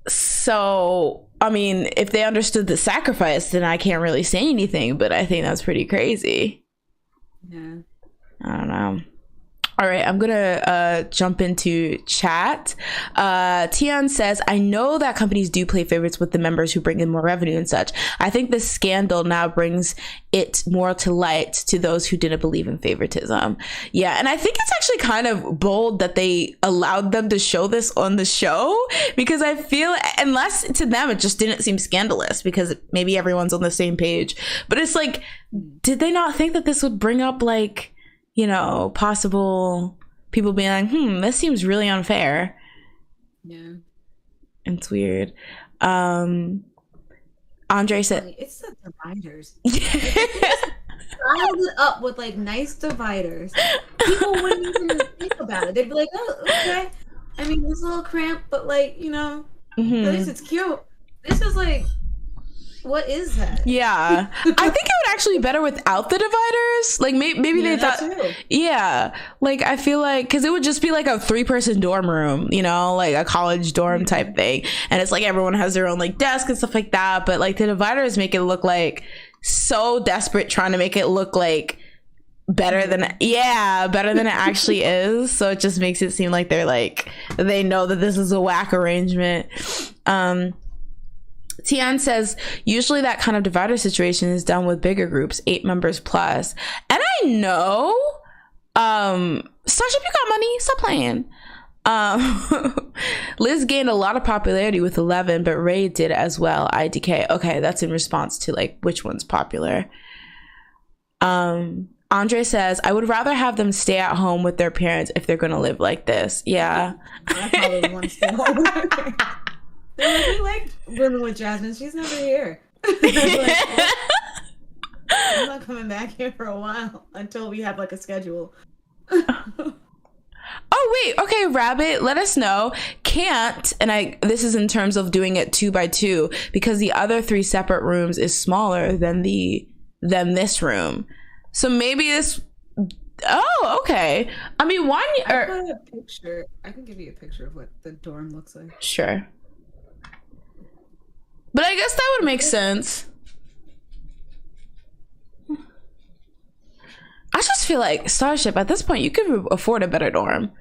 So I mean, if they understood the sacrifice, then I can't really say anything, but I think that's pretty crazy. Yeah. I don't know. All right, I'm gonna jump into chat. Tian says, I know that companies do play favorites with the members who bring in more revenue and such. I think this scandal now brings it more to light to those who didn't believe in favoritism. Yeah, and I think it's actually kind of bold that they allowed them to show this on the show, because I feel, unless to them it just didn't seem scandalous because maybe everyone's on the same page. But it's like, did they not think that this would bring up like, you know, possible people being like, this seems really unfair. Yeah. It's weird. Andre said, it's the dividers. Piled it up with like nice dividers. People wouldn't even think about it. They'd be like, oh, okay. I mean, it's a little cramped, but like, you know, at least it's cute. This is like, what is that? Yeah. I think it would actually be better without the dividers. Like maybe they thought, yeah, like I feel like, because it would just be like a 3-person dorm room, you know, like a college dorm type thing, and it's like everyone has their own like desk and stuff like that. But like the dividers make it look like so desperate, trying to make it look like better than it actually is. So it just makes it seem like they're like, they know that this is a whack arrangement. Tian says, usually that kind of divider situation is done with bigger groups, 8 members plus. And I know, Starship, you got money, stop playing. Liz gained a lot of popularity with 11, but Ray did as well. IDK. Okay, that's in response to like which one's popular. Andre says, I would rather have them stay at home with their parents if they're gonna live like this. Yeah. I probably want to stay home. We like living with Jasmine. She's never here. Like, I'm not coming back here for a while until we have like a schedule. Oh wait, okay, Rabbit, let us know. Can't, and this is in terms of doing it 2 by 2, because the other 3 separate rooms is smaller than this room. So maybe this. Oh, okay. I mean, one. I got a picture. I can give you a picture of what the dorm looks like. Sure. But I guess that would make sense. I just feel like Starship, at this point, you could afford a better dorm.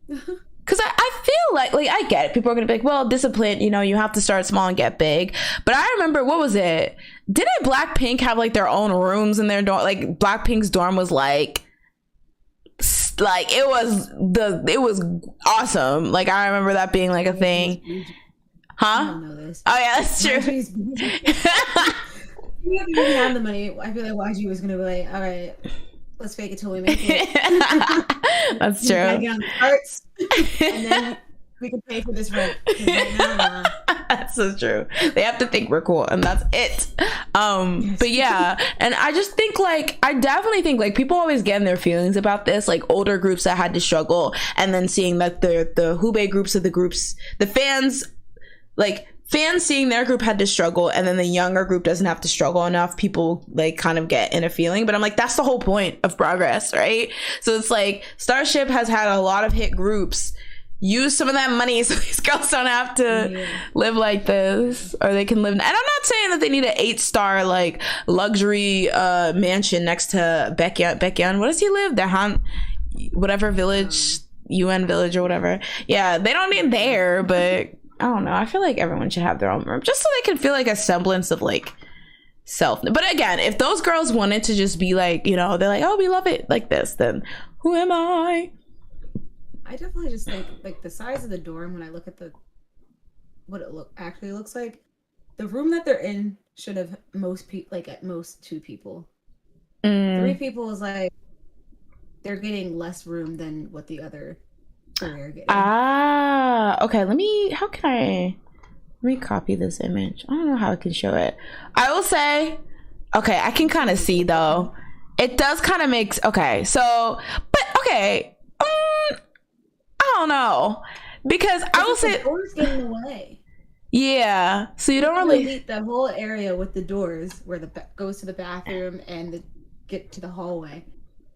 Because I feel like I get it. People are going to be like, well, discipline, you know, you have to start small and get big. But I remember, what was it? Didn't Blackpink have like their own rooms in their dorm? Like Blackpink's dorm was like it was awesome. Like I remember that being like a thing. Huh? I don't know this. Oh yeah, that's true. You didn't have the money. I feel like YG was gonna be like, all right, let's fake it till we make it. That's true. Gotta get on the charts, and then we can pay for this rent. Right now, that's so true. They have to think we're cool, and that's it. Yes. But yeah, and I just think I definitely think people always get in their feelings about this, like older groups that had to struggle, and then seeing that the Hubei groups of the groups, the fans seeing their group had to struggle, and then the younger group doesn't have to struggle enough. People kind of get in a feeling, but I'm like, that's the whole point of progress, right? So it's like Starship has had a lot of hit groups. Use some of that money so these girls don't have to live like this, or they can live. And I'm not saying that they need an 8-star luxury mansion next to Baekhyun. What does he live? The whatever village, UN village or whatever. Yeah, they don't need there, but I don't know. I feel like everyone should have their own room just so they can feel like a semblance of self. But again, if those girls wanted to just be they're like, oh, we love it like this, then who am I? I definitely just think the size of the dorm, when I look at what it actually looks like, the room that they're in should have at most 2 people. 3 people is they're getting less room than what the other 3 are getting. Okay, let me copy this image. I don't know how I can show it. I will say, okay, I can kind of see though. it does kind of makes okay. So, but okay, I don't know because I will say the doors get in the way. Yeah, so you don't really delete the whole area with the doors where the goes to the bathroom and the get to the hallway.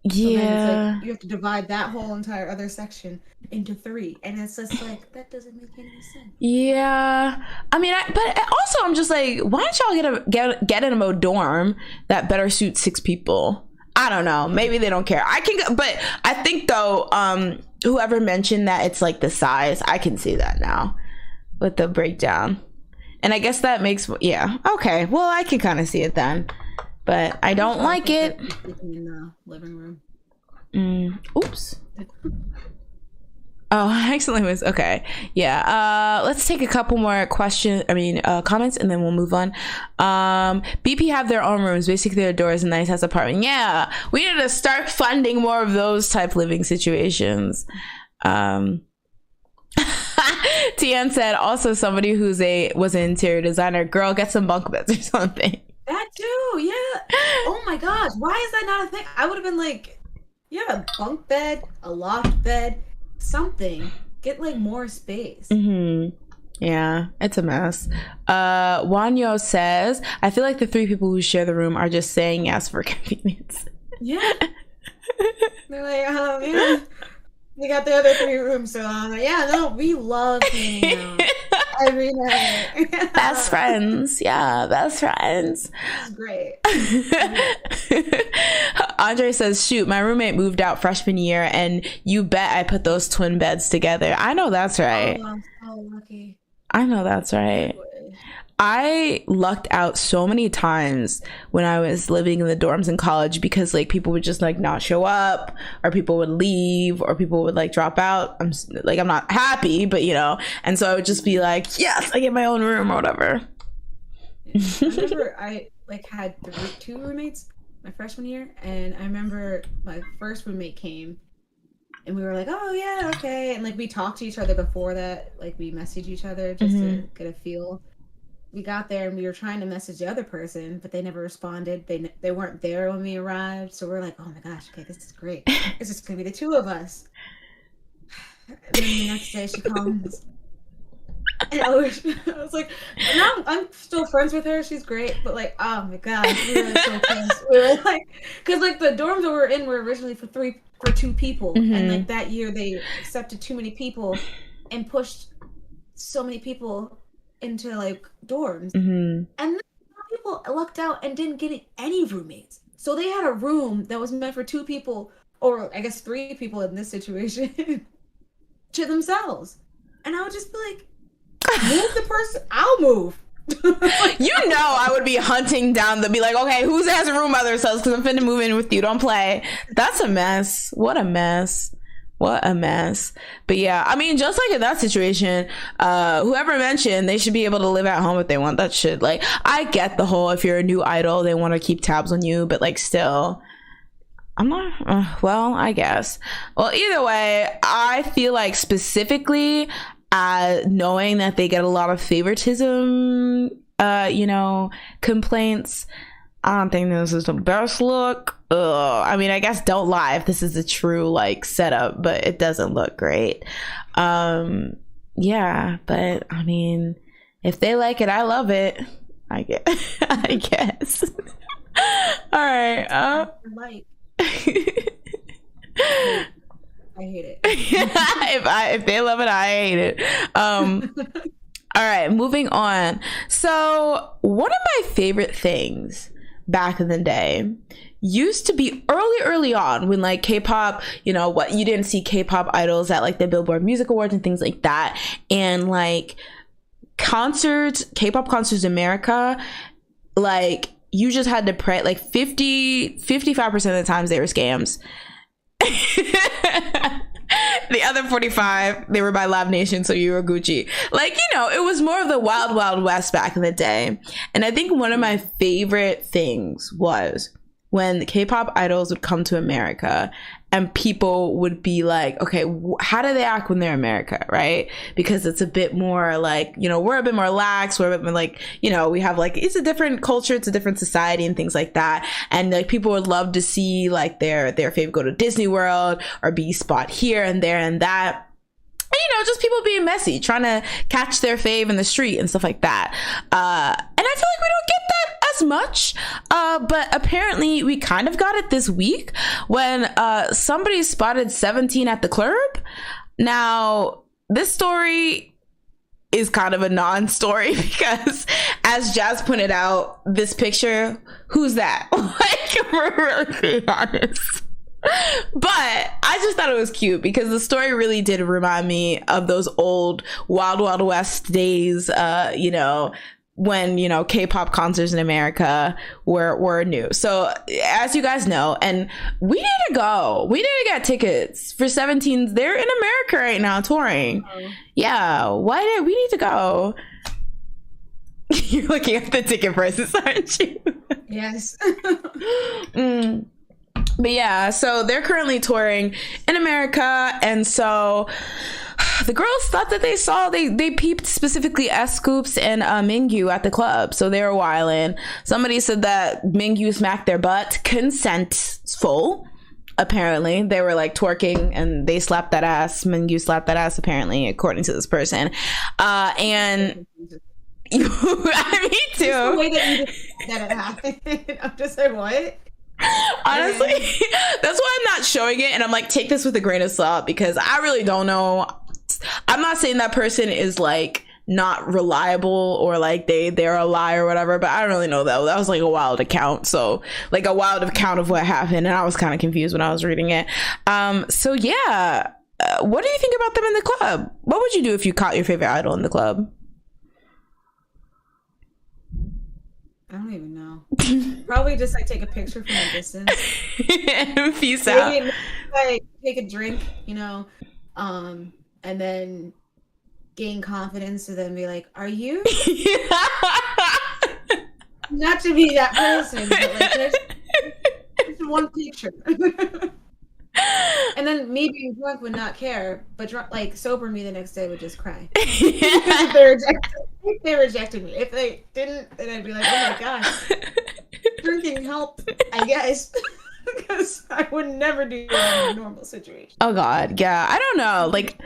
Yeah, so then it's like you have to divide that whole entire other section into 3, and it's just like that doesn't make any sense. Yeah, I mean, but also I'm just like, why don't y'all get in a dorm that better suits 6 people? I don't know. Maybe they don't care. I can, but I think though, whoever mentioned that it's like the size, I can see that now with the breakdown, and I guess that makes okay. Well, I can kind of see it then, but I don't like it. In the living room. Oops. Oh, I accidentally was okay. Yeah. Let's take a couple more comments, and then we'll move on. BP have their own rooms, basically their doors, a nice house apartment. Yeah, we need to start funding more of those type living situations. Tian said also somebody was an interior designer. Girl, get some bunk beds or something. That too, yeah. Oh my gosh, why is that not a thing? I would have been like, a bunk bed, a loft bed, something. Get like more space. Yeah, it's a mess. Wanyo says, I feel like the 3 people who share the room are just saying yes for convenience. Yeah. They're like, yeah. We got the other 3 rooms, so we love hanging out every night. Best friends. Yeah, best friends. That's great. Andre says, shoot, my roommate moved out freshman year, and you bet I put those twin beds together. I know that's right. Oh, I'm so lucky. I know that's right. I lucked out so many times when I was living in the dorms in college because like people would just like not show up, or people would leave, or people would like drop out. I'm not happy, but and so I would just be like, yes, I get my own room or whatever. I remember I like had 2 roommates my freshman year, and I remember my first roommate came, and we were like, oh yeah, okay, and like we talked to each other before that, like we messaged each other just to get a feel. We got there and we were trying to message the other person, but they never responded. They weren't there when we arrived, so we're like, oh my gosh, okay, this is great. It's just gonna be the 2 of us. And then the next day she comes, and I was like, now I'm still friends with her. She's great, but like, oh my gosh, we were so close. We were like, because like the dorms that we're in were originally for 2 people, and like that year they accepted too many people and pushed so many people into like dorms, and then people lucked out and didn't get any roommates, so they had a room that was meant for 2 people, or I guess 3 people in this situation, to themselves. And I would just be like, move the person, I'll move. I would be hunting down be like, okay, who has a room by themselves, because I'm finna move in with you, don't play. That's a mess. What a mess. But yeah, I mean, just like in that situation, whoever mentioned they should be able to live at home if they want that shit. Like, I get the whole, if you're a new idol, they want to keep tabs on you, but like still, I'm not, well, I guess. Well, either way, I feel like specifically knowing that they get a lot of favoritism, complaints, I don't think this is the best look. I mean, I guess don't lie if this is a true like setup, but it doesn't look great. Yeah, but I mean, if they like it, I love it. I guess. All right. I hate it. If they love it, I hate it. All right, moving on. So one of my favorite things back in the day used to be early on when like K-pop, you didn't see K-pop idols at like the Billboard Music Awards and things like that, and like K-pop concerts in America, like you just had to pray, like 55% of the times they were scams. The other 45, they were by Live Nation, so you were Gucci. Like, it was more of the wild west back in the day. And I think one of my favorite things was when K-pop idols would come to America and people would be like, okay, how do they act when they're in America, right? Because it's a bit more like, you know, we're a bit more lax, we're a bit more like, you know, we have like, it's a different culture, it's a different society and things like that. And like people would love to see like their favorite go to Disney World or be spot here and there and that. And, you know, just people being messy, trying to catch their fave in the street and stuff like that. And I feel like we don't get that as much. But apparently we kind of got it this week when somebody spotted 17 at the club. Now, this story is kind of a non-story because, as Jazz pointed out, this picture, who's that? Like, we're really being honest. But I just thought it was cute because the story really did remind me of those old Wild Wild West days, you know, when, you know, K-pop concerts in America were new. So as you guys know, and we need to go. We need to get tickets for 17s. They're in America right now touring. Oh. Yeah. We need to go. You're looking at the ticket prices, aren't you? Yes. But yeah, so they're currently touring in America, and so the girls thought that they peeped specifically S-Scoops and Mingyu at the club, so they were wildin'. Somebody said that Mingyu smacked their butt consentful. Apparently, they were like twerking and they slapped that ass. Mingyu slapped that ass, apparently, according to this person. And me too. Just the way that it happened. I'm just like, what? Honestly, that's why I'm not showing it, and I'm like, take this with a grain of salt because I really don't know. I'm not saying that person is like not reliable or like they're a lie or whatever, but I don't really know that was like a wild account. So like a wild account of what happened, and I was kind of confused when I was reading it. So yeah, what do you think about them in the club? What would you do if you caught your favorite idol in the club? I don't even know. Probably just like take a picture from a distance and peace out. Maybe, like take a drink, you know, and then gain confidence to then be like, "Are you?" Not to be that person, but like there's one picture. And then me being drunk would not care, but like sober me the next day would just cry. If they rejected me. If they didn't, then I'd be like, oh my gosh, drinking helped, I guess, because I would never do that in a normal situation. Oh God, yeah, I don't know. Like,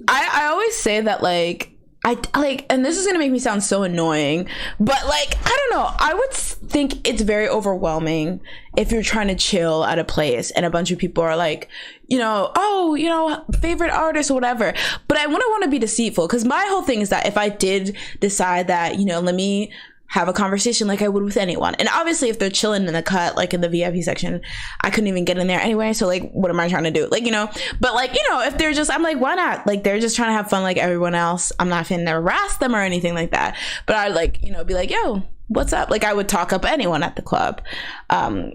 I always say that like I like, and this is gonna make me sound so annoying, but like, I don't know. I would think it's very overwhelming if you're trying to chill at a place and a bunch of people are like, you know, oh, you know, favorite artist or whatever. But I wouldn't want to be deceitful because my whole thing is that if I did decide that, you know, let me have a conversation like I would with anyone. And obviously if they're chilling in the cut, like in the VIP section, I couldn't even get in there anyway. So like, what am I trying to do? Like, you know, but like, you know, if they're just, I'm like, why not? Like, they're just trying to have fun like everyone else. I'm not finna harass them or anything like that. But I'd like, you know, be like, yo, what's up? Like I would talk up anyone at the club,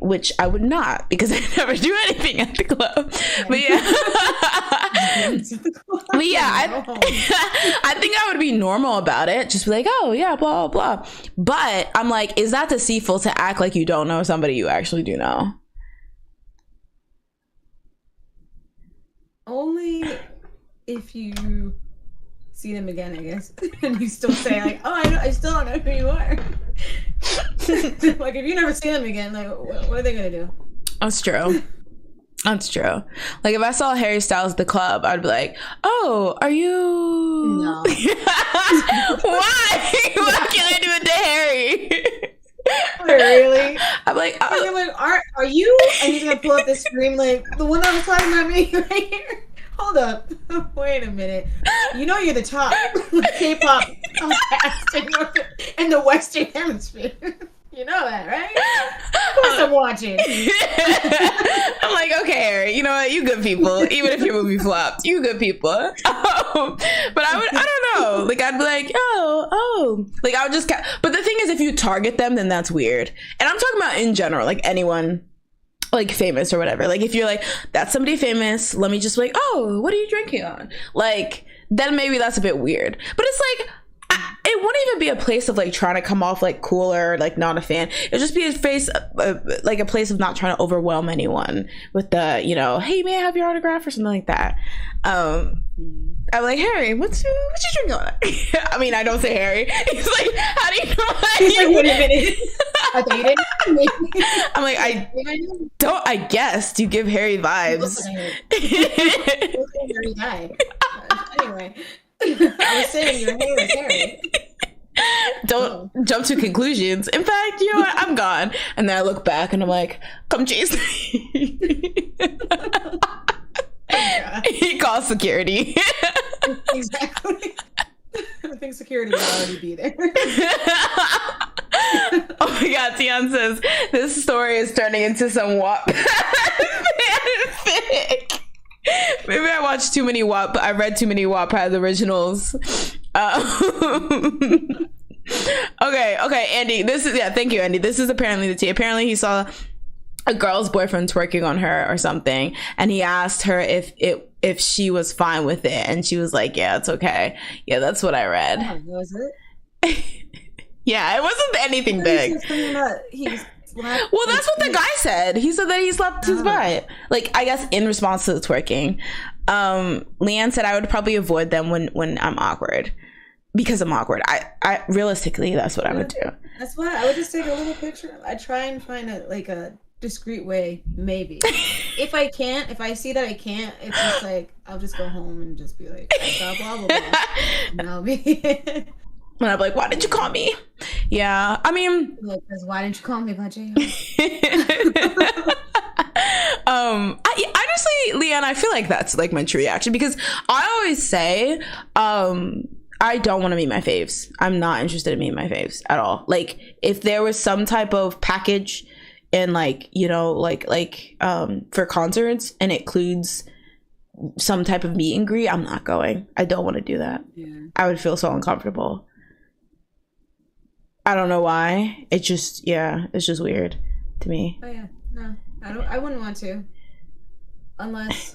which I would not because I never do anything at the club. But yeah, but yeah, I think I would be normal about it. Just be like, oh yeah, blah, blah, blah. But I'm like, is that deceitful to act like you don't know somebody you actually do know? Only if you see them again, I guess, and you still say like, "Oh, I still don't know who you are." Like if you never see them again, like what are they gonna do? That's true. That's true. Like if I saw Harry Styles at the club, I'd be like, "Oh, are you?" No. Why? What can I do it to Harry? Really? I'm like, oh. You're like, are you? And he's gonna pull up the screen like the one that was talking about me right here. Hold up. Wait a minute. You know you're the top K-pop cast in the Western Hemisphere. You know that, right? Of course I'm watching. I'm like, okay, Harry, you know what? You good people. Even if your movie flopped, you good people. But I don't know. Like, I'd be like, oh. Like, I would just... But the thing is, if you target them, then that's weird. And I'm talking about in general, like anyone... like famous or whatever. Like if you're like, that's somebody famous, let me just be like, oh, what are you drinking on? Like then maybe that's a bit weird. But it's like it wouldn't even be a place of like trying to come off like cool or like not a fan. It'd just be a face, like a place of not trying to overwhelm anyone with the, you know, hey, may I have your autograph or something like that. I'm like, Harry, what you drinking on? I mean, I don't say Harry. He's like, how do you know? He's like, wait a minute. I thought you didn't. I'm like, I don't. I guess you give Harry vibes. Harry died. Anyway, I was saying your hair is Harry. Don't jump to conclusions. In fact, you know what? I'm gone. And then I look back and I'm like, come chase me. Oh, he calls security. Exactly. I think security would already be there. Oh my god, Tian says this story is turning into some WAP fanfic. Maybe I watched too many WAP. I read too many Wattpad originals. Okay, Andy. Thank you, Andy. This is apparently the tea. Apparently, he saw a girl's boyfriend twerking on her or something, and he asked her if she was fine with it, and she was like, "Yeah, it's okay." Yeah, that's what I read. Oh, was it? Yeah, it wasn't anything big. Well, that's what the guy said. He said that he slapped his butt. Like, I guess in response to the twerking. Leanne said I would probably avoid them when I'm awkward. Because I'm awkward. I realistically, that's what I would do. That's why I would just take a little picture. I try and find a discreet way, maybe. If I see that I can't, it's just like I'll just go home and just be like, blah blah blah, blah. And I'll be and I'll be like, why did you call me? Yeah, I mean, like, why didn't you call me about J-Ho? Honestly, Leanne, I feel like that's like my true reaction, because I always say, I don't want to meet my faves. I'm not interested in meeting my faves at all. Like, if there was some type of package and like, you know, like for concerts and it includes some type of meet and greet, I'm not going. I don't want to do that. Yeah. I would feel so uncomfortable. I don't know why. It's just weird to me. Oh yeah, no, I wouldn't want to, unless,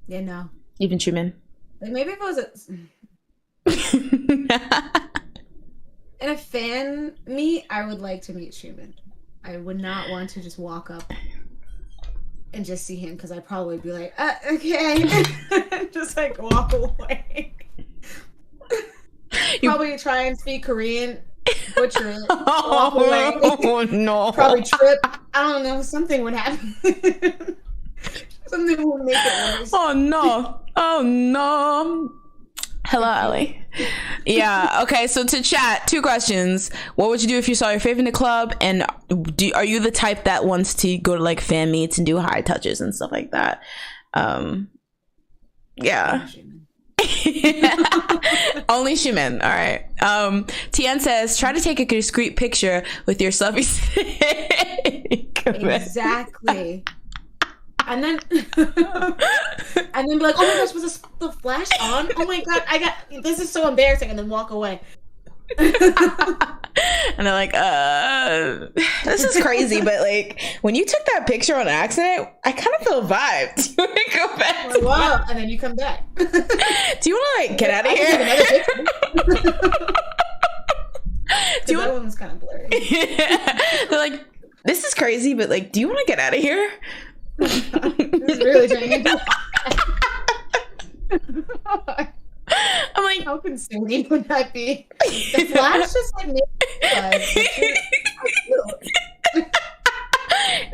yeah, no. Even Truman. Like, maybe if I was in a fan meet, I would like to meet Truman. I would not want to just walk up and just see him, because I'd probably be like, okay, just like walk away. Probably try and speak Korean, butcher it, walk away. Oh no! Probably trip. I don't know. Something would happen. Something would make it worse. Oh no! Oh no! Hello, Ellie. Yeah. Okay. So to chat, 2 questions. What would you do if you saw your fave in the club? And are you the type that wants to go to like fan meets and do high touches and stuff like that? Yeah. Only Shumen. All right. Tien says, try to take a discreet picture with your selfie stick. Exactly. And then be like, oh my gosh, was this the flash on? Oh my god, this is so embarrassing, and then walk away. And they're like, this is crazy, but like, when you took that picture on accident, I kind of feel vibed. Do you want to go back? Wow, and then you come back. Do you want to like get out of here? That one was kind of blurry. They're like, this is crazy, but like, do you want to get out of here? This is really trying to I'm like, how consuming would that be? The flash just like made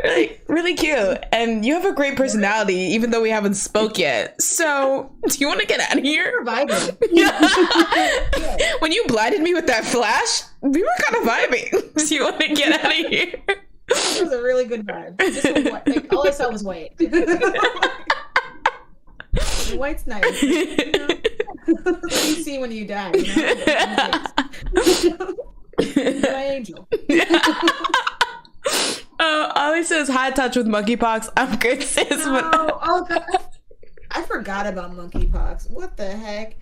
really, really cute, and you have a great personality, even though we haven't spoke yet. So, do you want to get out of here? Vibing. Yeah. When you blinded me with that flash, we were kind of vibing. Do you want to get out of here? It was a really good vibe. Just like, all I saw was white. White's nice. You know? What do you see when you die? You know? My angel. Ollie says, high touch with monkeypox. I'm good, sis. Oh God. I forgot about monkeypox. What the heck?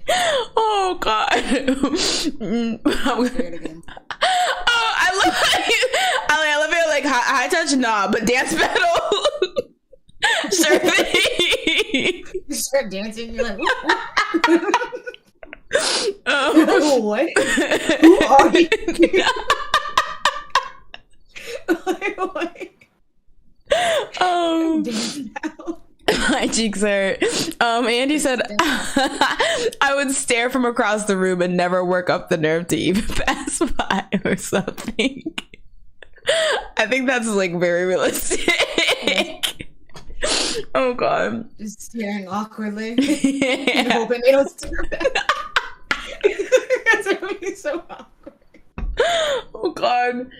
Oh God. I'm scared again. Oh, I love it. Like high touch, nah, but dance battle. Sure thing. You start dancing, you're like, What? Who are you? My cheeks hurt. Andy said I would stare from across the room and never work up the nerve to even pass by or something. I think that's like very realistic. Oh god. Just staring awkwardly. And hoping they don't stare back. That's gonna be so awkward. Oh god.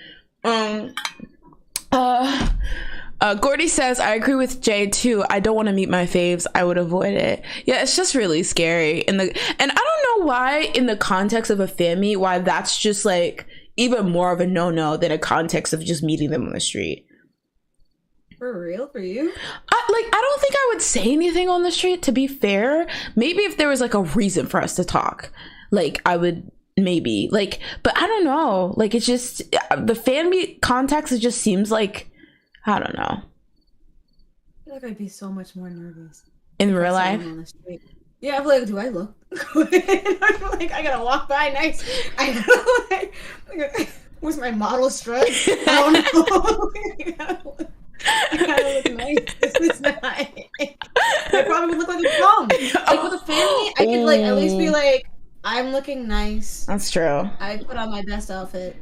Gordy says, I agree with Jay too. I don't want to meet my faves. I would avoid it. Yeah, it's just really scary. And I don't know why in the context of a fan meet, why that's just like even more of a no-no than a context of just meeting them on the street. For real? For you? I don't think I would say anything on the street, to be fair. Maybe if there was like a reason for us to talk, like I would maybe like, but I don't know. Like it's just the fan meet context, it just seems like, I don't know. I feel like I'd be so much more nervous. In real life? On the street. Yeah, I'm like, do I look good? I'm like, I gotta walk by nice. I gotta like, where's my model strut? I don't know. I gotta look nice. This is not. I probably would look like a bum. Like with a family, I could like at least be like, I'm looking nice. That's true. I put on my best outfit.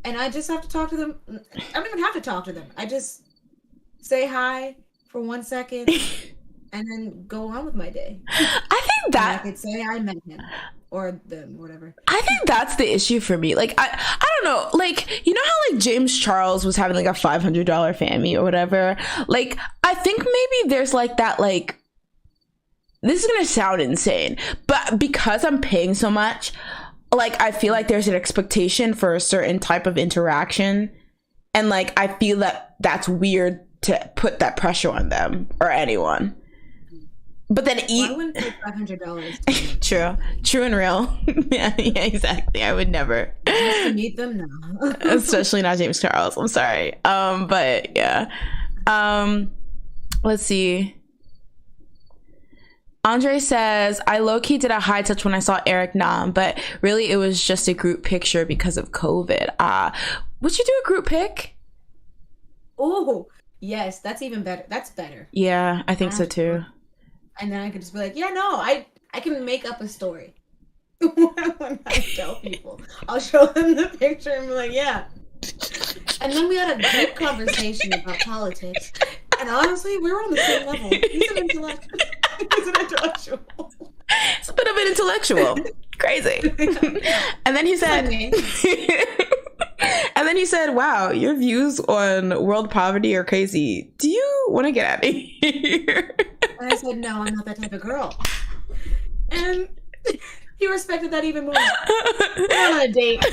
And I just have to talk to them. I don't even have to talk to them. I just say hi for 1 second and then go on with my day. I think that... I could say I met him or them, whatever. I think that's the issue for me. Like, I don't know. Like, you know how like James Charles was having like a $500 fan meet or whatever? Like, I think maybe there's like that like... This is going to sound insane, but because I'm paying so much... Like, I feel like there's an expectation for a certain type of interaction. And, like, I feel that that's weird to put that pressure on them or anyone. But then I wouldn't pay $500. True and real. yeah, exactly. I would never. Just to meet them, no. Especially not James Charles. I'm sorry. But, yeah. Let's see. Andre says, I low-key did a high touch when I saw Eric Nam, but really it was just a group picture because of COVID. Would you do a group pic? Oh, yes, that's even better. That's better. Yeah, I think so too. And then I could just be like, yeah, no, I can make up a story. When I tell people, I'll show them the picture and be like, yeah. And then we had a deep conversation about politics. And honestly, we were on the same level. He's an intellectual. It's a bit of an intellectual. Crazy. And then he said, wow, your views on world poverty are crazy. Do you want to get out of here? And I said, no, I'm not that type of girl. And he respected that even more. We're on a date.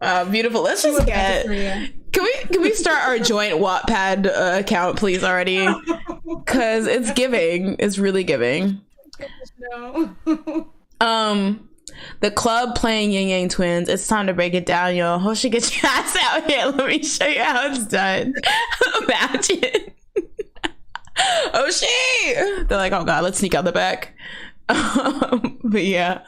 Never. Beautiful. Let's just get... Can we start our joint Wattpad account, please, already? Because it's giving. It's really giving. No. The club playing Yang Yang Twins. It's time to break it down, yo. Hoshi, get your ass out here. Let me show you how it's done. Imagine. Hoshi! They're like, oh god, let's sneak out the back. But yeah.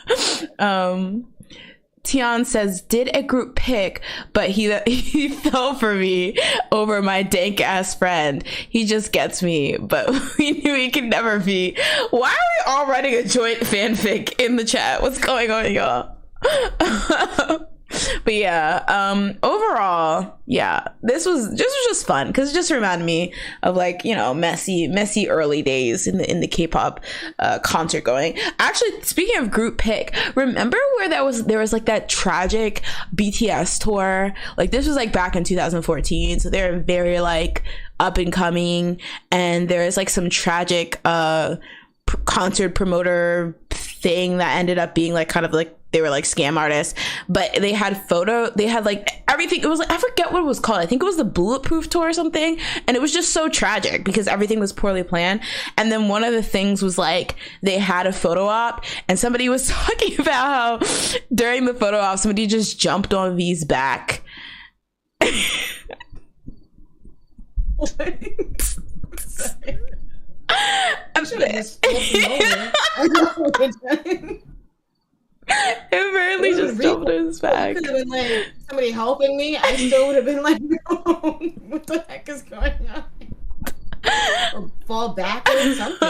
Tian says, did a group pic, but he fell for me over my dank ass friend. He just gets me, but we knew he could never be. Why are we all writing a joint fanfic in the chat? What's going on, y'all? But yeah, overall, yeah, this was just fun because it just reminded me of like, you know, messy early days in the K-pop concert going. Actually, speaking of group pic, remember where there was like that tragic BTS tour? Like this was like back in 2014, so they're very like up and coming, and there's like some tragic concert promoter thing that ended up being like kind of like they were like scam artists, but they had like everything. It was like, I forget what it was called. I think it was the Bulletproof Tour or something. And it was just so tragic because everything was poorly planned. And then one of the things was like, they had a photo op and somebody was talking about how during the photo op, somebody just jumped on V's back. And should have just flipped him over. Apparently just jumped in his bag. Could have been like somebody helping me. I still would have been like, no, what the heck is going on? Or fall backwards or something.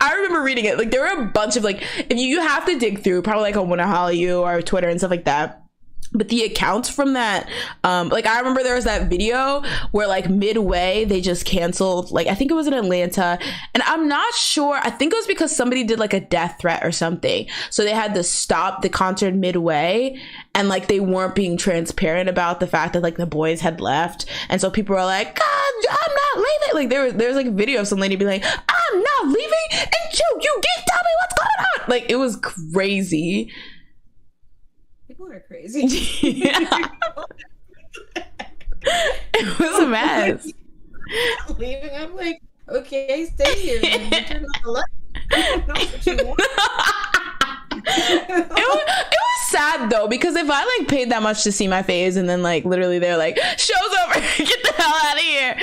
I remember reading it. Like there were a bunch of like, if you have to dig through probably like on Wanna Holla You or Twitter and stuff like that. But the accounts from that, like I remember there was that video where like midway they just canceled, like I think it was in Atlanta, and I'm not sure, I think it was because somebody did like a death threat or something, so they had to stop the concert midway, and like they weren't being transparent about the fact that like the boys had left, and so people were like, God, I'm not leaving. Like there's like a video of some lady being like, I'm not leaving until you get tell me what's going on. Like it was crazy. People are crazy. Yeah. It was a mess. Leaving, I'm like, okay, stay here. Then you turn off the light. I don't know what you want. It was sad though, because if I like paid that much to see my face and then like literally they're like, show's over, get the hell out of here,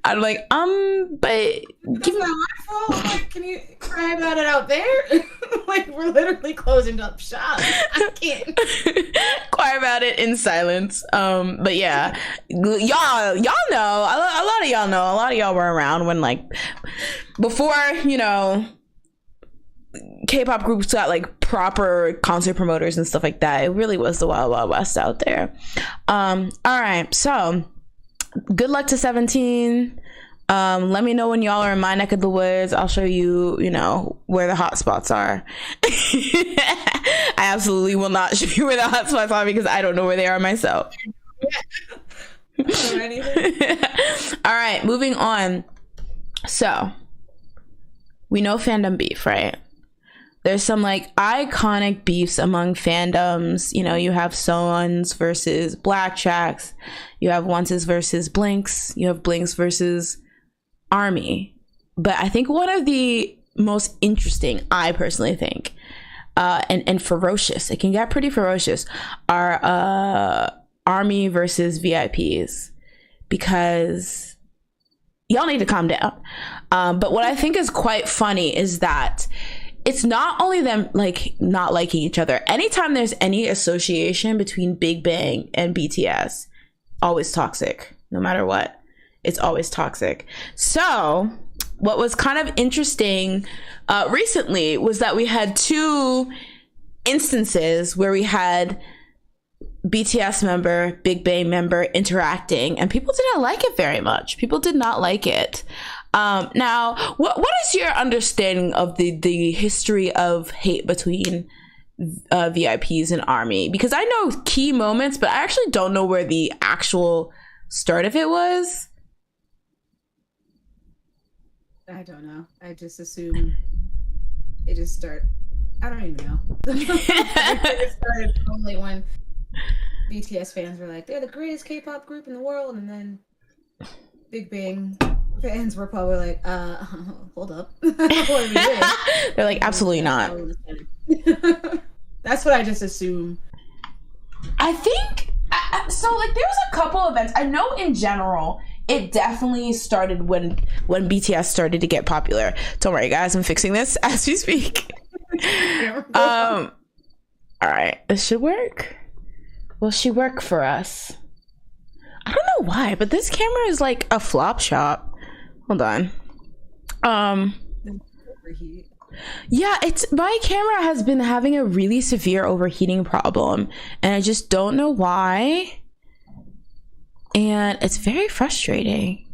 I'm like, but it's not my fault. Like, can you cry about it out there? Like we're literally closing up shop. I can't cry about it in silence. But yeah, y'all know, a lot of y'all know, a lot of y'all were around when like before, you know, K-pop groups got like proper concert promoters and stuff like that. It really was the wild, wild west out there. All right, so good luck to 17. Let me know when y'all are in my neck of the woods. I'll show you, you know, where the hot spots are. I absolutely will not show you where the hot spots are because I don't know where they are myself. All right, moving on. So we know fandom beef, right? There's some like iconic beefs among fandoms. You know, you have Sons versus Blackjacks. You have Onces versus Blinks. You have Blinks versus Army. But I think one of the most interesting, I personally think, and ferocious, it can get pretty ferocious, are Army versus VIPs. Because y'all need to calm down. But what I think is quite funny is that it's not only them like not liking each other. Anytime there's any association between Big Bang and BTS, always toxic. No matter what, it's always toxic. So what was kind of interesting recently was that we had two instances where we had BTS member, Big Bang member interacting, and people didn't like it very much. People did not like it. Now, what is your understanding of the history of hate between VIPs and Army? Because I know key moments, but I actually don't know where the actual start of it was. I don't know. I just assume it just started. I don't even know. It started probably when BTS fans were like, they're the greatest K-pop group in the world, and then Big Bang fans were probably like, hold up. What are we doing? They're like, absolutely not. That's what I just assume. I think so. Like, there was a couple events. I know in general, it definitely started when BTS started to get popular. Don't worry, guys. I'm fixing this as we speak. All right, this should work. Will she work for us? I don't know why, but this camera is like a flop shop. Hold on. Yeah, it's my camera has been having a really severe overheating problem, and I just don't know why. And it's very frustrating.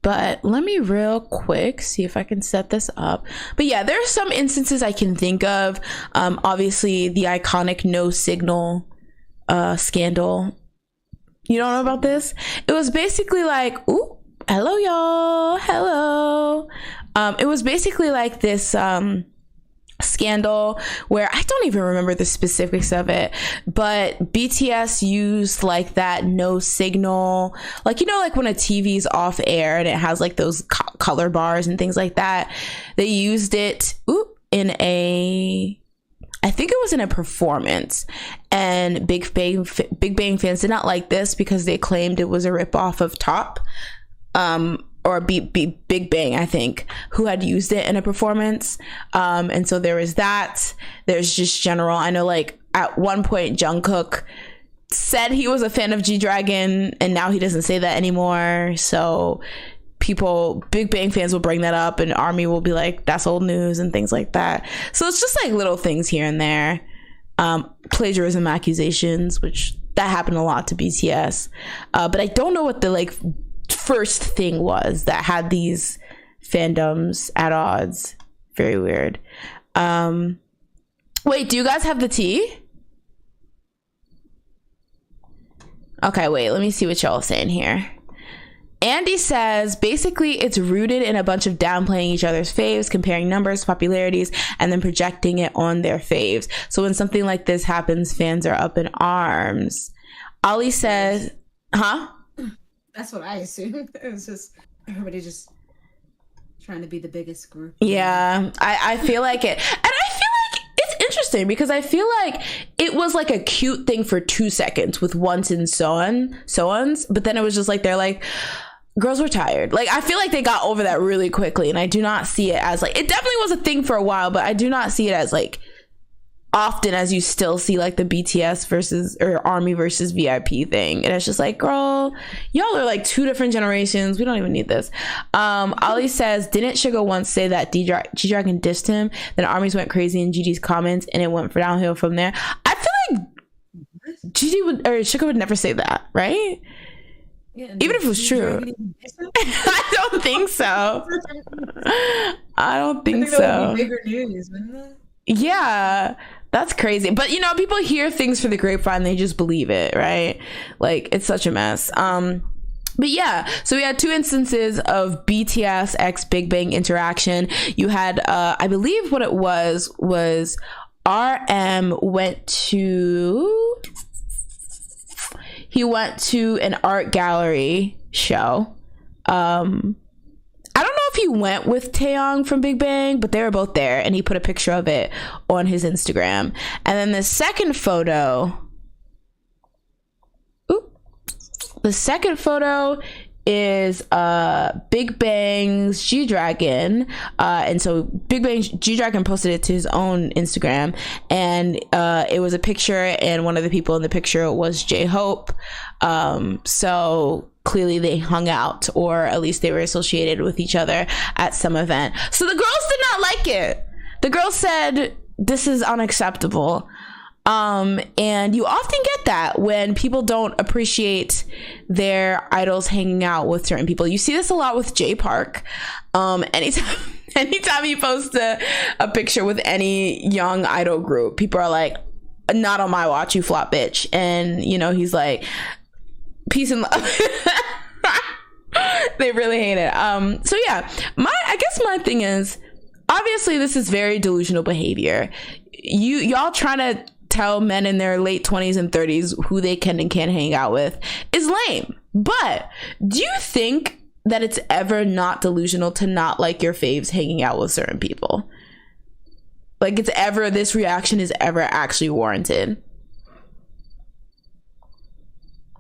But let me real quick see if I can set this up. But yeah, there are some instances I can think of. Obviously, the iconic No Signal scandal. You don't know about this? It was basically like, ooh, hello y'all, hello. It was basically like this scandal where I don't even remember the specifics of it, but BTS used like that No Signal, like, you know, like when a TV's off air and it has like those color bars and things like that. They used it in a, I think it was in a performance, and Big Bang fans did not like this because they claimed it was a ripoff of Top. or Big Bang, I think, who had used it in a performance. And so there was that. There's just general, I know like at one point Jungkook said he was a fan of G-Dragon, and now he doesn't say that anymore. So people, Big Bang fans will bring that up, and ARMY will be like, that's old news and things like that. So it's just like little things here and there. Plagiarism accusations, which that happened a lot to BTS. But I don't know what the like first thing was that had these fandoms at odds. Very weird. Wait, do you guys have the tea? Okay, wait, let me see what y'all are saying here. Andy says, basically, it's rooted in a bunch of downplaying each other's faves, comparing numbers, popularities, and then projecting it on their faves. So when something like this happens, fans are up in arms. Ali says, huh? That's what I assumed. It was just everybody just trying to be the biggest group. Yeah, I feel like it. And I feel like it's interesting because I feel like it was like a cute thing for 2 seconds with once and so-ons, but then it was just like, they're like, girls were tired. Like, I feel like they got over that really quickly, and I do not see it as like, it definitely was a thing for a while, but I do not see it as like often as you still see like the BTS versus or ARMY versus VIP thing. And it's just like, girl, y'all are like 2 different generations. We don't even need this. Ali says, didn't Suga once say that G-Dragon dissed him? Then ARMYs went crazy in GG's comments, and it went for downhill from there. I feel like Suga would never say that, right? Yeah, even if it was true. I don't think so. I don't think so. That would be bigger news, wouldn't it? Yeah, that's crazy. But you know, people hear things for the grapevine, they just believe it, right? Like, it's such a mess. But yeah, so we had 2 instances of BTS x Big Bang interaction. You had I believe what it was RM went to an art gallery show. I don't know if he went with Taeyong from Big Bang, but they were both there, and he put a picture of it on his Instagram. And then the second photo is Big Bang's G-Dragon, and so Big Bang's G-Dragon posted it to his own Instagram, and it was a picture, and one of the people in the picture was J-Hope. So clearly they hung out, or at least they were associated with each other at some event. So the girls did not like it. The girls said, this is unacceptable. And you often get that when people don't appreciate their idols hanging out with certain people. You see this a lot with Jay Park. Anytime he posts a picture with any young idol group, people are like, not on my watch, you flop bitch. And you know, he's like, peace and love. They really hate it. So yeah, I guess my thing is, obviously this is very delusional behavior. Y'all trying to tell men in their late 20s and 30s who they can and can't hang out with is lame. But do you think that it's ever not delusional to not like your faves hanging out with certain people? Like, this reaction is ever actually warranted?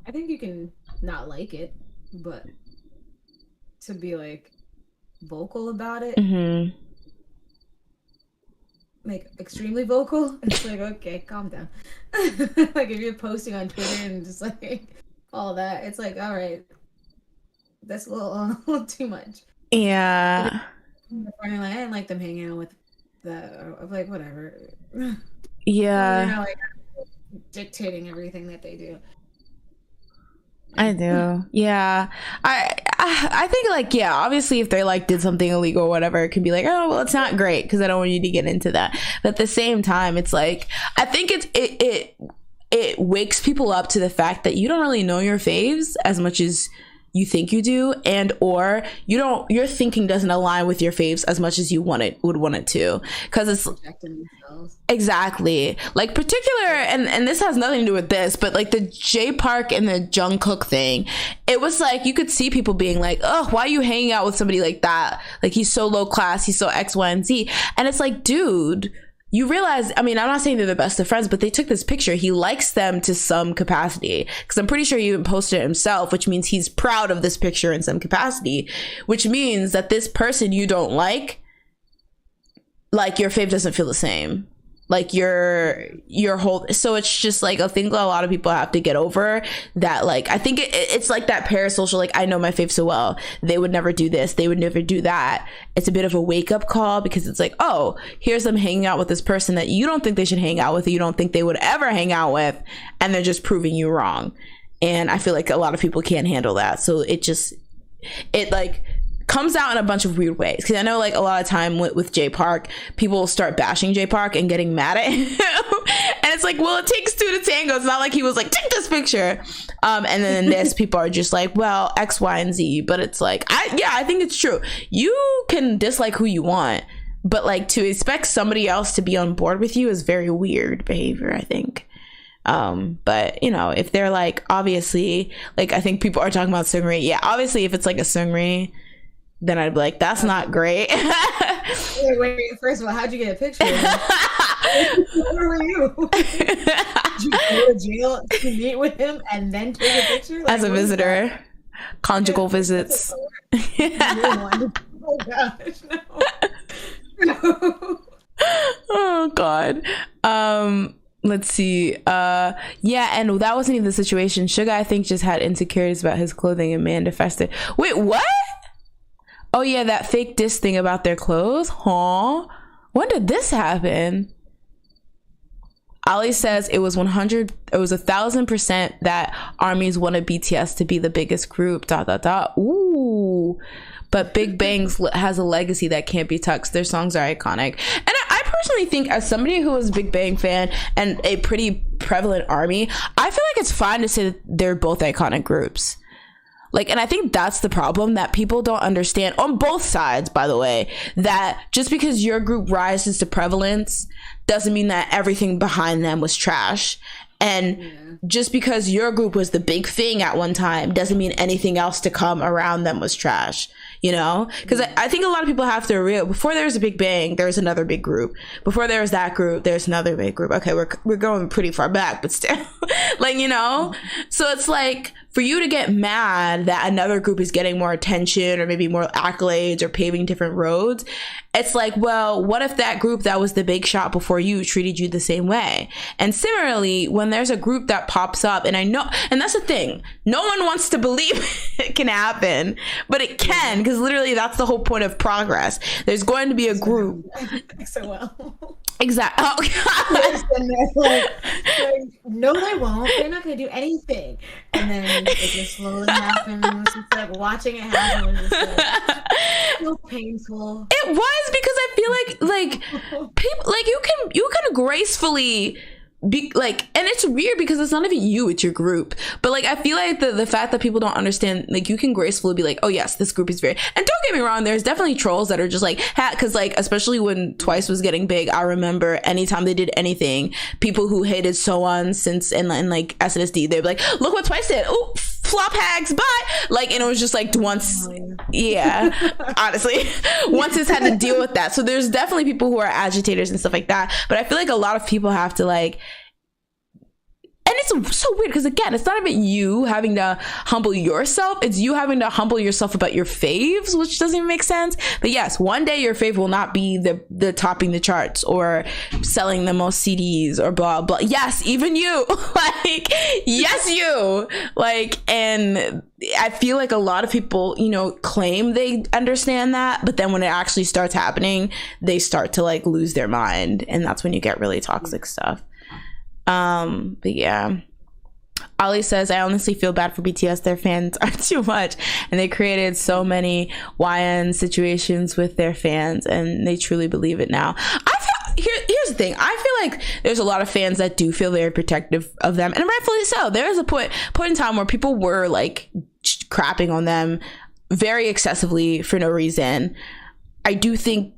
I think you can not like it, but to be like vocal about it, like extremely vocal, it's like, okay, calm down. Like, if you're posting on Twitter and just like all that, it's like, all right, that's a little too much. Yeah. Like, I didn't like them hanging out with that. I'm like, whatever. Yeah. They're not like dictating everything that they do. I do. Yeah. I think, like, yeah, obviously if they like did something illegal or whatever, it could be like, oh, well, it's not great because I don't want you to get into that. But at the same time, it's like, I think it wakes people up to the fact that you don't really know your faves as much as you think you do, and or your thinking doesn't align with your faves as much as you would want it to, because it's exactly like particular, and this has nothing to do with this, but like the J Park and the Jungkook thing, it was like you could see people being like, oh, why are you hanging out with somebody like that? Like, he's so low class, he's so X, Y, and Z. And it's like, dude, you realize, I mean, I'm not saying they're the best of friends, but they took this picture. He likes them to some capacity, because I'm pretty sure he even posted it himself, which means he's proud of this picture in some capacity, which means that this person you don't like your fave doesn't feel the same. Like your whole, so it's just like a thing that a lot of people have to get over, that like, I think it's like that parasocial, like, I know my fave so well, they would never do this, they would never do that. It's a bit of a wake-up call, because it's like, oh, here's them hanging out with this person that you don't think they should hang out with, you don't think they would ever hang out with, and they're just proving you wrong. And I feel like a lot of people can't handle that, so it like comes out in a bunch of weird ways, because I know like a lot of time with Jay Park, people will start bashing Jay Park and getting mad at him and it's like, well, it takes two to tango. It's not like he was like, take this picture, and then there's people are just like, well, X, Y, and Z. But it's like, I think it's true, you can dislike who you want, but like to expect somebody else to be on board with you is very weird behavior, I think. But you know, if they're like, obviously, like, I think people are talking about Seungri, obviously if it's like a Seungri, then I'd be like, that's not great. wait, first of all, how'd you get a picture of him? Where were you? Did you go to jail to meet with him and then take a picture? Like, as a visitor, conjugal visits. Oh gosh, no. Oh god. Let's see. And that wasn't even the situation. Suga, I think, just had insecurities about his clothing and manifested. Wait, what? Oh yeah, that fake diss thing about their clothes? Huh? When did this happen? Ali says it was 1,000% that ARMYs wanted BTS to be the biggest group, ... Ooh. But Big Bang's has a legacy that can't be touched. Their songs are iconic. And I personally think, as somebody who was a Big Bang fan and a pretty prevalent ARMY, I feel like it's fine to say that they're both iconic groups. Like, and I think that's the problem that people don't understand, on both sides, by the way, that just because your group rises to prevalence doesn't mean that everything behind them was trash. And just because your group was the big thing at one time doesn't mean anything else to come around them was trash, you know? Because I think a lot of people have to realize, before there was a Big Bang, there was another big group. Before there was that group, there's another big group. Okay, we're going pretty far back, but still, like, you know? So it's like, for you to get mad that another group is getting more attention or maybe more accolades or paving different roads, it's like, well, what if that group that was the big shot before you treated you the same way? And similarly, when there's a group that pops up, and I know, and that's the thing, no one wants to believe it can happen, but it can, because literally that's the whole point of progress. There's going to be a group. So well. Exactly. Oh, like, no, they won't. They're not going to do anything. And then it just slowly happened. It was just like watching it happen was just like so painful. It was, because I feel like people, like, you can gracefully be like, and it's weird because it's not even you, it's your group. But like, I feel like the fact that people don't understand, like, you can gracefully be like, oh yes, this group is very, and don't get me wrong, there's definitely trolls that are just like, because like, especially when Twice was getting big, I remember anytime they did anything, people who hated So-On since and like SNSD, they'd be like, look what Twice did, oh, flop hags, bye. Like, and it was just like, once, honestly, once it's had to deal with that. So there's definitely people who are agitators and stuff like that, but I feel like a lot of people have to like, and it's so weird because, again, it's not even you having to humble yourself, it's you having to humble yourself about your faves, which doesn't even make sense. But yes, one day your fave will not be the topping the charts or selling the most CDs or blah blah. Yes, even you. Like, yes, you. Like, and I feel like a lot of people, you know, claim they understand that, but then when it actually starts happening, they start to like lose their mind, and that's when you get really toxic stuff. But yeah, Ali says, I honestly feel bad for BTS. Their fans are too much, and they created so many YN situations with their fans, and they truly believe it now. I feel, here's the thing, I feel like there's a lot of fans that do feel very protective of them, and rightfully so. There was a point in time where people were like crapping on them very excessively for no reason. I do think,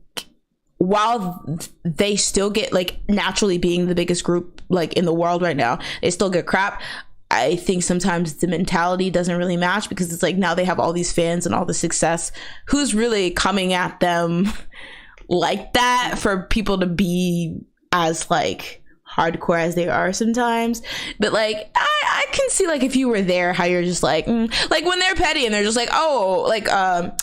while they still get, like, naturally being the biggest group like in the world right now, they still get crap, I think sometimes the mentality doesn't really match, because it's like, now they have all these fans and all the success, who's really coming at them like that for people to be as like hardcore as they are sometimes, but like I can see like if you were there how you're just like like when they're petty and they're just like, oh, like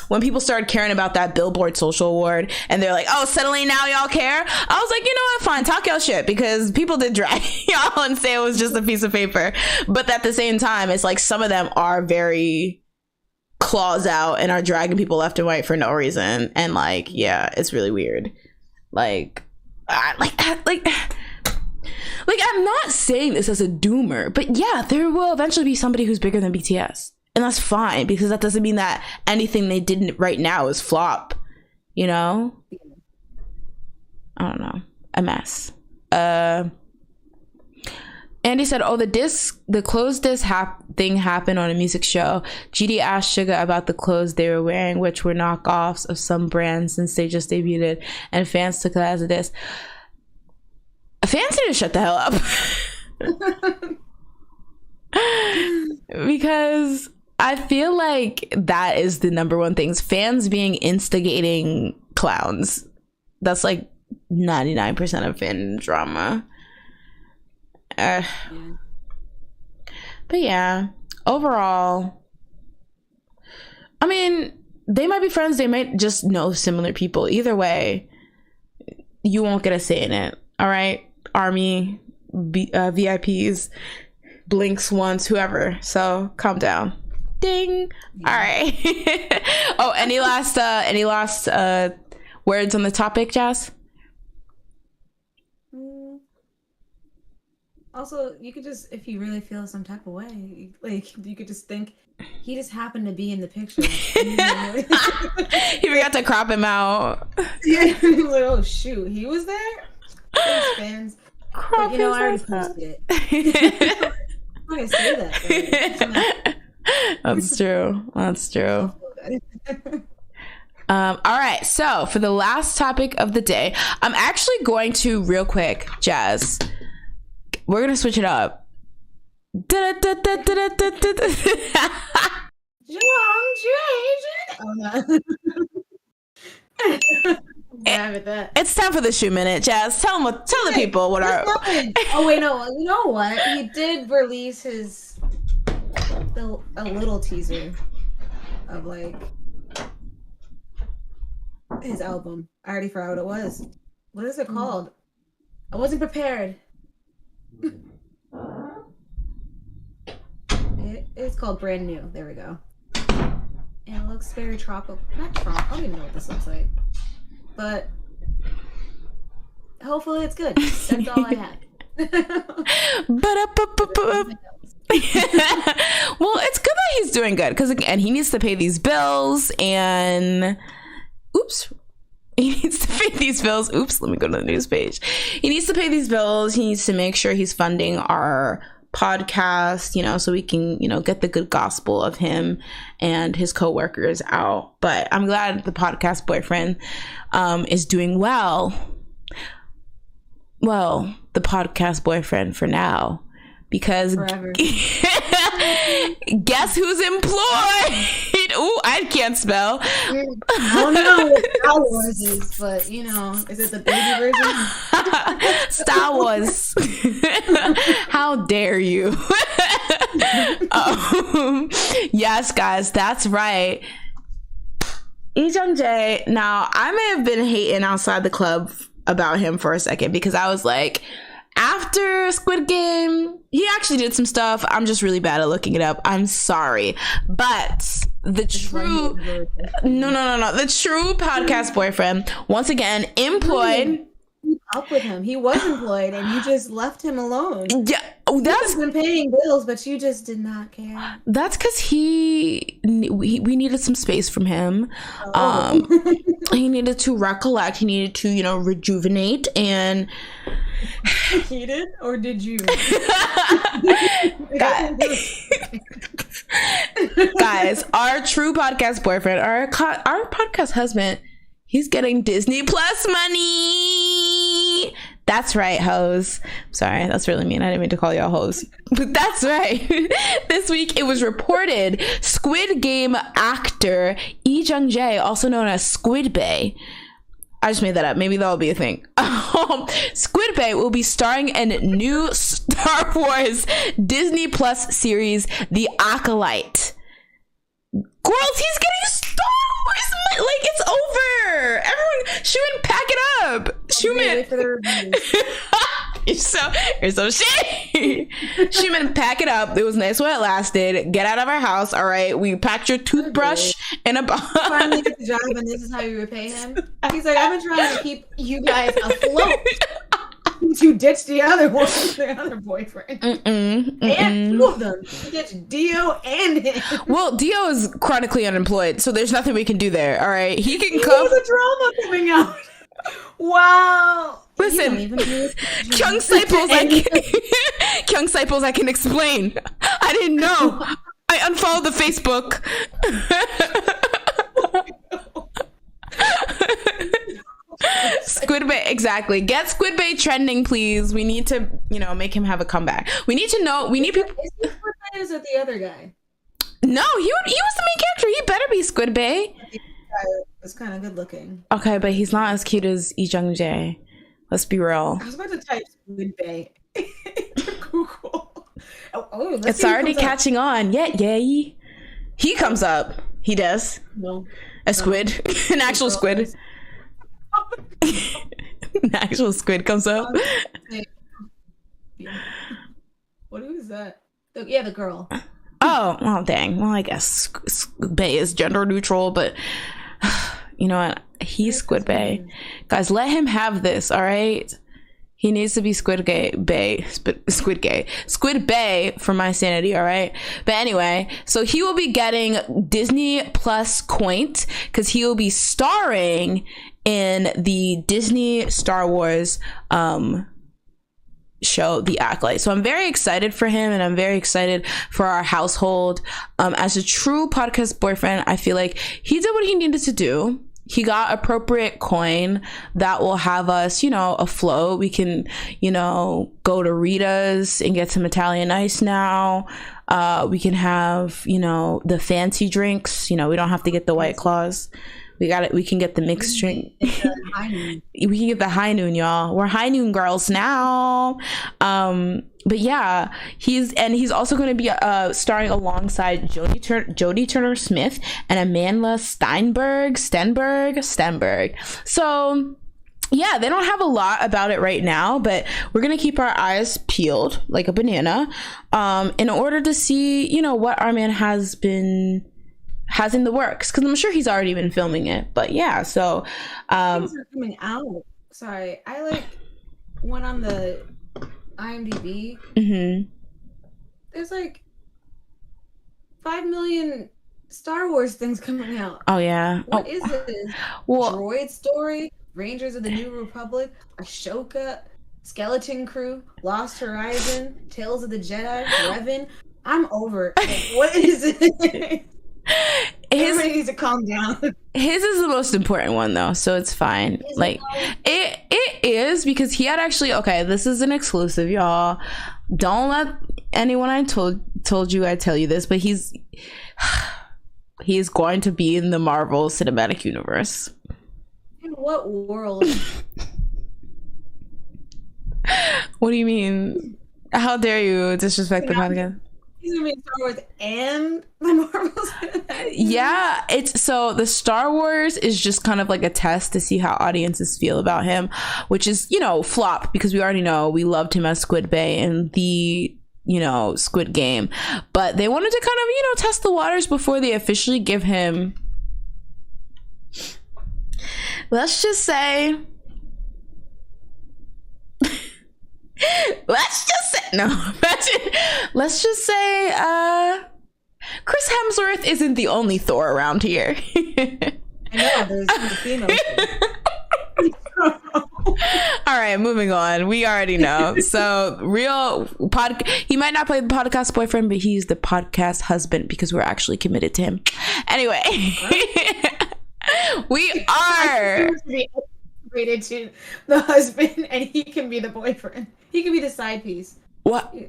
when people started caring about that Billboard social award and they're like, oh, suddenly now y'all care. I was like, you know what, fine, talk y'all shit, because people did drag y'all and say it was just a piece of paper. But at the same time, it's like some of them are very claws out and are dragging people left and right for no reason, and like, yeah, it's really weird. Like I'm not saying this as a doomer, but yeah, there will eventually be somebody who's bigger than BTS. And that's fine, because that doesn't mean that anything they did right now is flop, you know? I don't know. A mess. Andy said, oh, the clothes disc thing happened on a music show. GD asked Suga about the clothes they were wearing, which were knockoffs of some brands since they just debuted, and fans took that as a diss. Fans need to shut the hell up. Because I feel like that is the number one thing. Fans being instigating clowns. That's like 99% of fan drama. But yeah, overall, I mean, they might be friends, they might just know similar people. Either way, you won't get a say in it. All right, Army, VIPs, Blinks once, whoever. So calm down. Ding. Yeah. All right. Oh, any last words on the topic, Jazz? Also, you could just, if you really feel some type of way, like, you could just think he just happened to be in the picture. He forgot to crop him out. Yeah, like, oh shoot, he was there. Thanks, fans. But, you know, I already posted it. I say that. That's true. That's true. All right. So for the last topic of the day, I'm actually going to, real quick, Jazz, we're gonna switch it up. It's time for the shoe minute. Jazz, tell the people what our. Oh wait, no. You know what? He did release a little teaser of like his album. I already forgot what it was. What is it called? I wasn't prepared. It's called Brand New. There we go. And it looks very tropical. Not tropical. I don't even know what this looks like. But hopefully it's good. That's all I had. Well, it's good that he's doing good, because again, he needs to pay these bills, and he needs to pay these bills. Let me go to the news page. He needs to pay these bills. He needs to make sure he's funding our podcast, you know, so we can, you know, get the good gospel of him and his co-workers out. But I'm glad the podcast boyfriend is doing well. Well, the podcast boyfriend for now, because guess who's employed? Ooh, I can't spell. I don't know what Star Wars is, but you know, is it the baby version? Star Wars. How dare you? Yes, guys, that's right. Lee Jung-jae. Now, I may have been hating outside the club about him for a second, because I was like, after Squid Game, he actually did some stuff. I'm just really bad at looking it up. I'm sorry. But the true podcast boyfriend, once again, employed. Keep up with him. He was employed and you just left him alone. Yeah. That's been paying bills, but you just did not care. That's because we needed some space from him. He needed to recollect. He needed to, you know, rejuvenate. And he did, or did you? Guys, our true podcast boyfriend, our podcast husband, he's getting Disney Plus money. That's right, hoes. Sorry, that's really mean. I didn't mean to call y'all hoes. But that's right. This week, it was reported Squid Game actor Lee Jung-jae, also known as Squid Bae, I just made that up. Maybe that'll be a thing. Squid Bay will be starring in new Star Wars Disney Plus series, The Acolyte. Girls, he's getting Star Wars. Like, it's over. Everyone, Schumann, pack it up. Schumann. You're so shady. Schumann, pack it up. It was nice while it lasted. Get out of our house. All right. We packed your toothbrush in a box. Finally get the job, and this is how you repay him. He's like, I've been trying to keep you guys afloat. You ditched the other boyfriend. And two of them. You ditched Dio and him. Well, Dio is chronically unemployed, so there's nothing we can do there. All right. He can come. The drama coming out. Wow. Listen, Kyung Saipos, I can explain. I didn't know. I unfollowed the Facebook. Squid Bay, exactly. Get Squid Bay trending, please. We need to, make him have a comeback. We need to know. We need people. Is he Squid Bay or is it the other guy? No, he was the main character. He better be Squid Bay. It's kind of good looking. Okay, but he's not as cute as Lee Jung Jae. Let's be real. I was about to type Squid Bay. Google. It's already catching on. Yeah. He comes up. He does. No. A squid. An actual squid. An actual squid comes up. What is that? The girl. Oh, dang. Well, I guess Bay is gender neutral, but you know what? He's Squid Bay. Guys, let him have this, all right? He needs to be Squid Bay for my sanity, all right? But anyway, so he will be getting Disney Plus Quaint because he will be starring in the Disney Star Wars show, The Acolyte. So I'm very excited for him, and I'm very excited for our household. As a true podcast boyfriend, I feel like he did what he needed to do. He got appropriate coin that will have us, afloat. We can, go to Rita's and get some Italian ice now. We can have, the fancy drinks. We don't have to get the White Claws. We can get the mixed drink. We can get the high noon, y'all. We're high noon girls now. But yeah, he's also going to be starring alongside Jodie Turner-Smith and Amanda Stenberg. So yeah, they don't have a lot about it right now, but we're going to keep our eyes peeled like a banana in order to see, what our man has in the works, because I'm sure he's already been filming it. But yeah, so things are coming out. Sorry, I went on the IMDb. There's 5 million Star Wars things coming out. Oh yeah. What is this? Droid Story, Rangers of the New Republic, Ashoka, Skeleton Crew, Lost Horizon, Tales of the Jedi, Revan. I'm over it. What is it? Everybody needs to calm down. His is the most important one though, so it's fine. It is, because he had actually, okay, this is an exclusive, y'all. Don't let anyone I told you I tell you this, but he's going to be in the Marvel Cinematic Universe. In what world? What do you mean? How dare you disrespect the podcast? He's gonna be in Star Wars and the Marvel Cinematic. Yeah, so the Star Wars is just kind of like a test to see how audiences feel about him, which is, flop, because we already know we loved him as Squid Bay in the Squid Game, but they wanted to kind of test the waters before they officially give him, let's just say Chris Hemsworth isn't the only Thor around here. I know, there's a female. All right, moving on. We already know. So he might not play the podcast boyfriend, but he's the podcast husband because we're actually committed to him. Anyway, we are rated to the husband, and he can be the boyfriend. He can be the side piece. What? We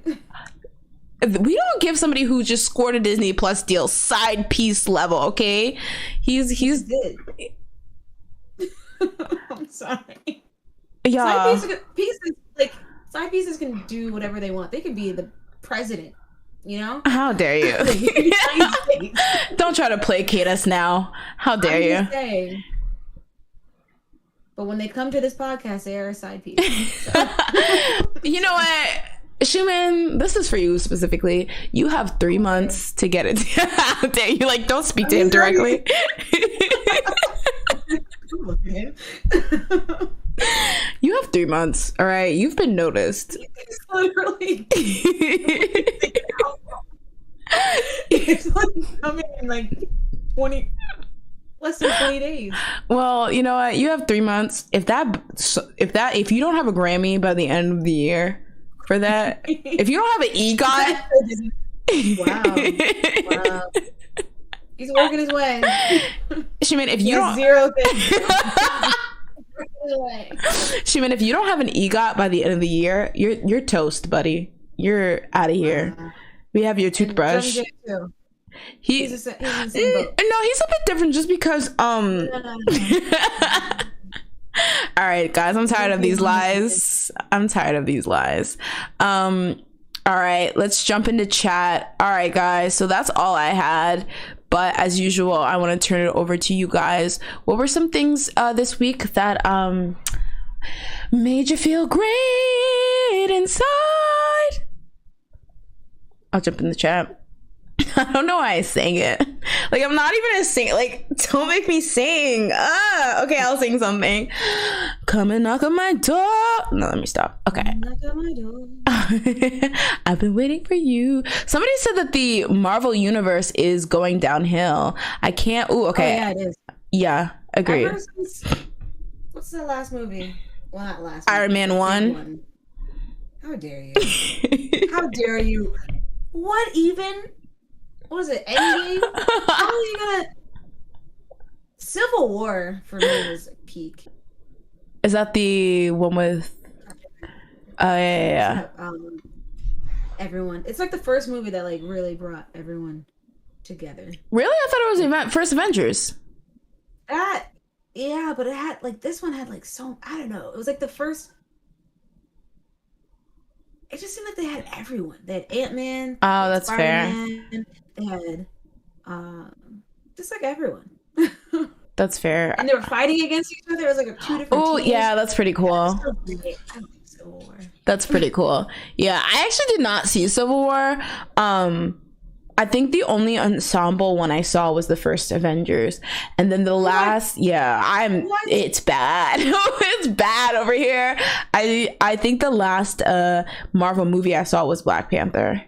don't give somebody who just scored a Disney Plus deal side piece level, okay? He's good. I'm sorry. Yeah. Side pieces can do whatever they want. They can be the president, you know? How dare you? Don't try to placate us now. How dare you? Saying. But when they come to this podcast, they are a side piece. So. You know what? Shuman, this is for you specifically. You have 3 months to get it. How dare you? Like, don't speak to him directly. You have 3 months, all right? You've been noticed. It's literally it's like coming in like 20 less than 20 days. Well, you know what? You have 3 months. If you don't have a Grammy by the end of the year for that, if you don't have an EGOT, wow. He's working his way. Shuman, if you don't zero things. Shuman, if you don't have an EGOT by the end of the year, you're toast, buddy. You're out of here. We have your toothbrush. He's a no, he's a bit different just because all right, guys, I'm tired of these lies. All right, let's jump into chat. All right, guys, so that's all I had. But as usual, I want to turn it over to you guys. What were some things this week that made you feel great inside? I'll jump in the chat. I don't know why I sang it. Like, I'm not even a sing. Like, don't make me sing. Okay, I'll sing something. Come and knock on my door. No, let me stop. Okay. Knock on my door. I've been waiting for you. Somebody said that the Marvel universe is going downhill. I can't. Ooh, okay. Oh, yeah, it is. Yeah, agreed. What's the last movie? Well, not last. Iron Man 1. How dare you? How dare you? What even? What was it? Endgame? How are you gonna? Civil War for me was a peak. Is that the one with? Yeah. Everyone. It's like the first movie that like really brought everyone together. Really? I thought it was first Avengers. Yeah, but it had like this one had like so I don't know. It was like the first. It just seemed like they had everyone. They had Ant-Man. Oh, that's Spider-Man, fair. They had just like everyone. That's fair. And they were fighting against each other. It was like two different Oh, teams. yeah, that's pretty cool. I don't think Civil War. That's pretty cool. Yeah, I actually did not see Civil War. I think the only ensemble one I saw was the first Avengers, and then the last. It's bad. It's bad over here. I think the last Marvel movie I saw was Black Panther,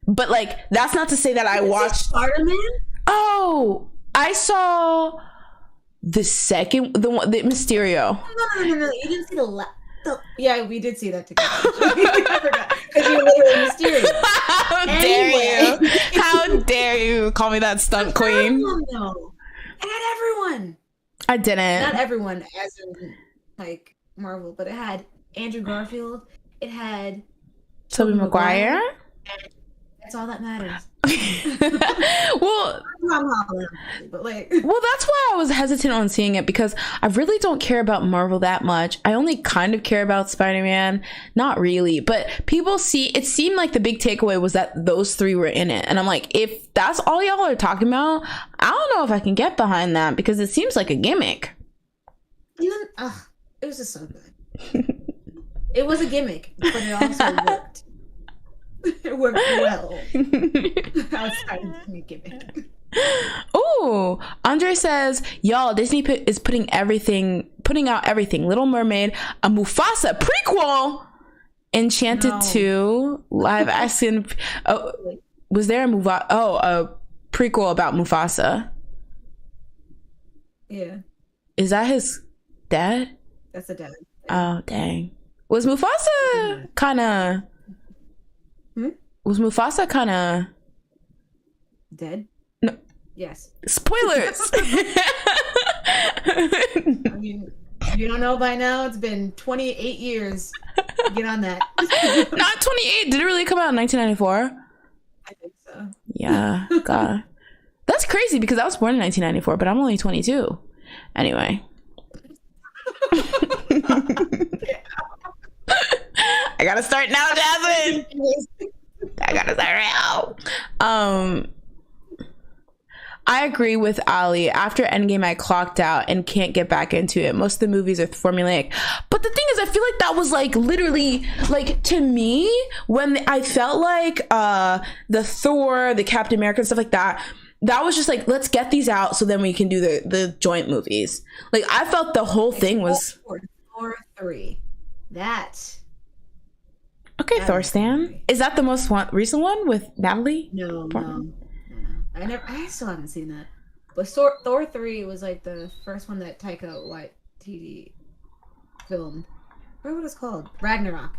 but like that's not to say that I watched Spider-Man. Oh, I saw the Mysterio. No. You didn't see the last. Yeah, we did see that together. I forgot because you're literally mysterious. How dare you? How dare you call me that stunt queen? No, it had everyone. I didn't. Not everyone, as in like Marvel, but it had Andrew Garfield. It had Tobey Maguire. That's all that matters. Well, but like, well, that's why I was hesitant on seeing it, because I really don't care about Marvel that much. I only kind of care about Spider-Man, not really. But people it seemed like the big takeaway was that those three were in it, and I'm like, if that's all y'all are talking about, I don't know if I can get behind that, because it seems like a gimmick. And then, it was just so good. It was a gimmick, but it also worked. It worked well. Outside of the gimmick. Ooh, Andre says, y'all, Disney is putting out everything. Little Mermaid, a Mufasa prequel, Enchanted 2, live action. Oh, was there a prequel about Mufasa? Yeah. Is that his dad? That's a dad. Oh, dang. Was Mufasa kind of... Was Mufasa kind of... Dead? No. Yes. Spoilers! I mean, if you don't know by now, it's been 28 years. Get on that. Not 28. Did it really come out in 1994? I think so. Yeah. God. That's crazy, because I was born in 1994, but I'm only 22. Anyway. I gotta start now, Jasmine. I gotta start now. I agree with Ali. After Endgame, I clocked out and can't get back into it. Most of the movies are formulaic. But the thing is, I feel like that was like literally like to me when I felt like the Thor, the Captain America and stuff like that. That was just like, let's get these out so then we can do the joint movies. Like I felt the whole thing was Thor 3. That. Okay, Thor Stan. Is that the most recent one with Natalie? No. I still haven't seen that. But Thor 3 was like the first one that Taika Waititi filmed. What was it called? Ragnarok.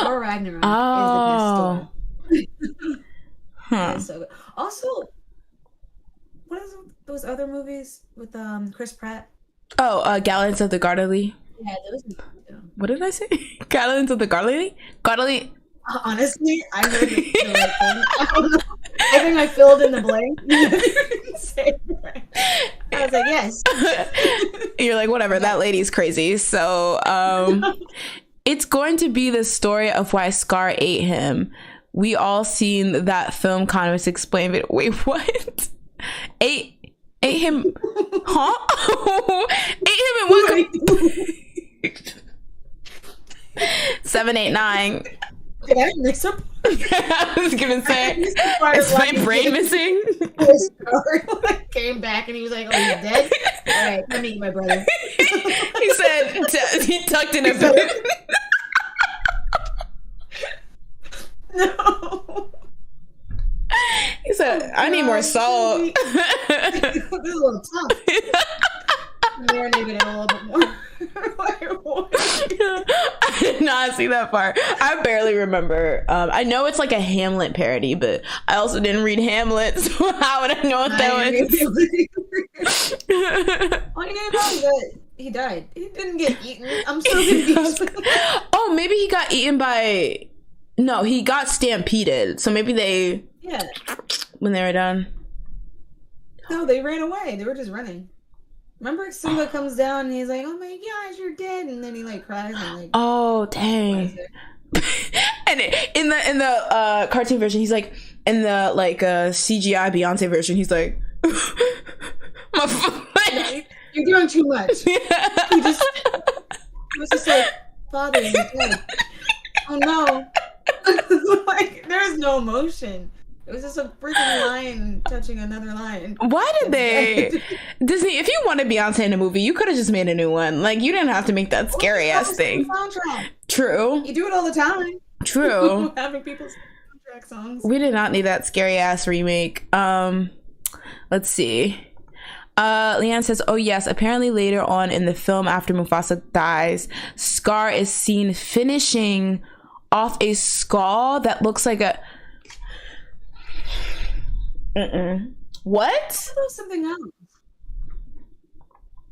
Thor Ragnarok is the best Thor. Yeah, so good. Also, what is those other movies with Chris Pratt? Oh, Gallants of the Gardalee. Yeah, those. What did I say? Gallants of the Gardalee? Gardalee. Honestly, I heard the right thing. I don't know. I think I filled in the blank. I was like, yes. You're like, whatever, that lady's crazy. So it's going to be the story of why Scar ate him. We all seen that film. Congress explained it. Wait, what? Ate him? Huh? Ate him in what? 789. Did I mix up? I was gonna say, is my brain missing? Came back and he was like, "Oh, you're dead? All right, let me eat my brother." He said he tucked in a bit. No. He said, "I need more salt." This is a little tough. Marinate it a little bit more. I did not see that part. I barely remember. I know it's like a Hamlet parody, but I also didn't read Hamlet, so how would I know what that was? All you need to know is that he died. He didn't get eaten. I'm so confused. Oh, maybe he got eaten by... No, he got stampeded. So maybe they... Yeah. When they were done. No, they ran away. They were just running. Remember Simba comes down and he's like, "Oh my gosh, you're dead," and then he like cries and like, oh dang. And in the cartoon version, he's like, in the like CGI Beyonce version, he's like, my foot. You're doing too much. He was just like, "Father, you're dead." Oh no. Like there's no emotion. It was just a freaking lion touching another lion. Why did they... Disney, if you wanted Beyonce in a movie, you could have just made a new one. Like, you didn't have to make that scary ass thing. True. You do it all the time. True. Having people's soundtrack songs. We did not need that scary ass remake. Let's see. Leanne says, "Oh yes, apparently later on in the film after Mufasa dies, Scar is seen finishing off a skull that looks like a... What? Something else.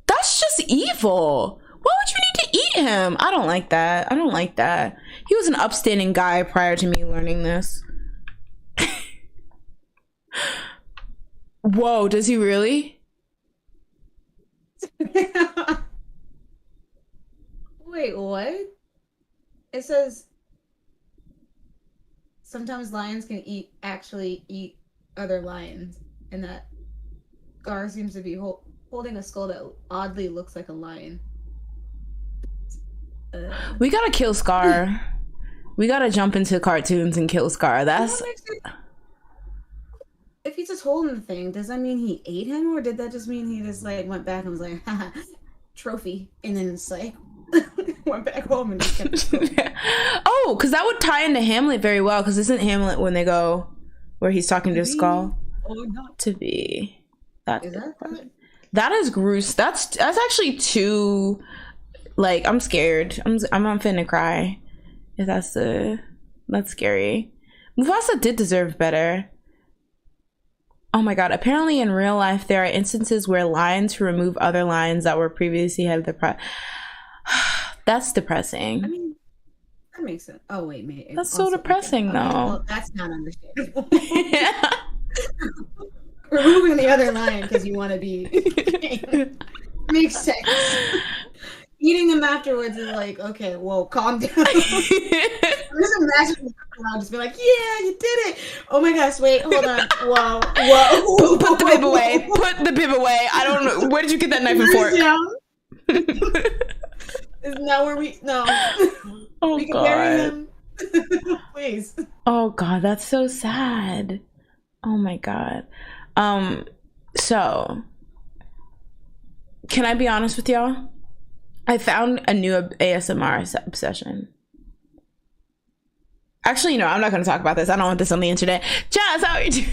That's just evil. Why would you need to eat him? I don't like that. He was an upstanding guy prior to me learning this. Whoa, does he really? Wait, what? It says sometimes lions can actually eat other lions, and that Gar seems to be holding a skull that oddly looks like a lion. We gotta kill Scar. We gotta jump into cartoons and kill Scar. That's... If he's just holding the thing, does that mean he ate him, or did that just mean he just like went back and was like, haha, trophy, and then it's like went back home and just kept it. Oh, because that would tie into Hamlet very well, because isn't Hamlet when they go where he's talking to a skull? Or not to be. That is that? That is gruesome. That's actually too... Like, I'm scared. I'm finna cry. If that's scary. Mufasa did deserve better. Oh my god. Apparently in real life, there are instances where lions who remove other lions that were previously head of the That's depressing. I mean, that makes sense. Oh wait, mate. That's so depressing, though. Well, that's not understandable. Yeah. Removing the other lion because you want to be makes sense. eating them afterwards is like, okay, whoa, calm down. I'm just imagining the crowd just be like, yeah, you did it. Oh my gosh, wait, hold on. Whoa. Put the bib away. Put the bib away. I don't know. Where did you get that knife and fork? Isn't that where we... No. Oh, we can God. bury him. Please. Oh, God, that's so sad. Oh, my God. So, can I be honest with y'all? I found a new ASMR obsession. Actually, I'm not going to talk about this. I don't want this on the internet. Jazz, how are you doing?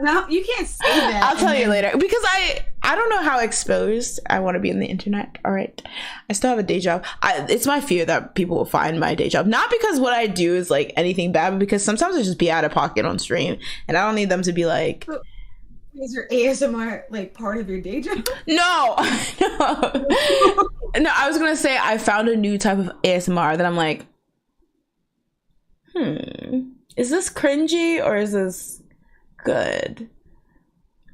No, you can't say that. I'll tell you later. Because I don't know how exposed I want to be on the internet. All right. I still have a day job. It's my fear that people will find my day job. Not because what I do is like anything bad, but because sometimes I just be out of pocket on stream. And I don't need them to be like... Is your ASMR like part of your day job? No. No, I was going to say I found a new type of ASMR that I'm like, is this cringy or is this good?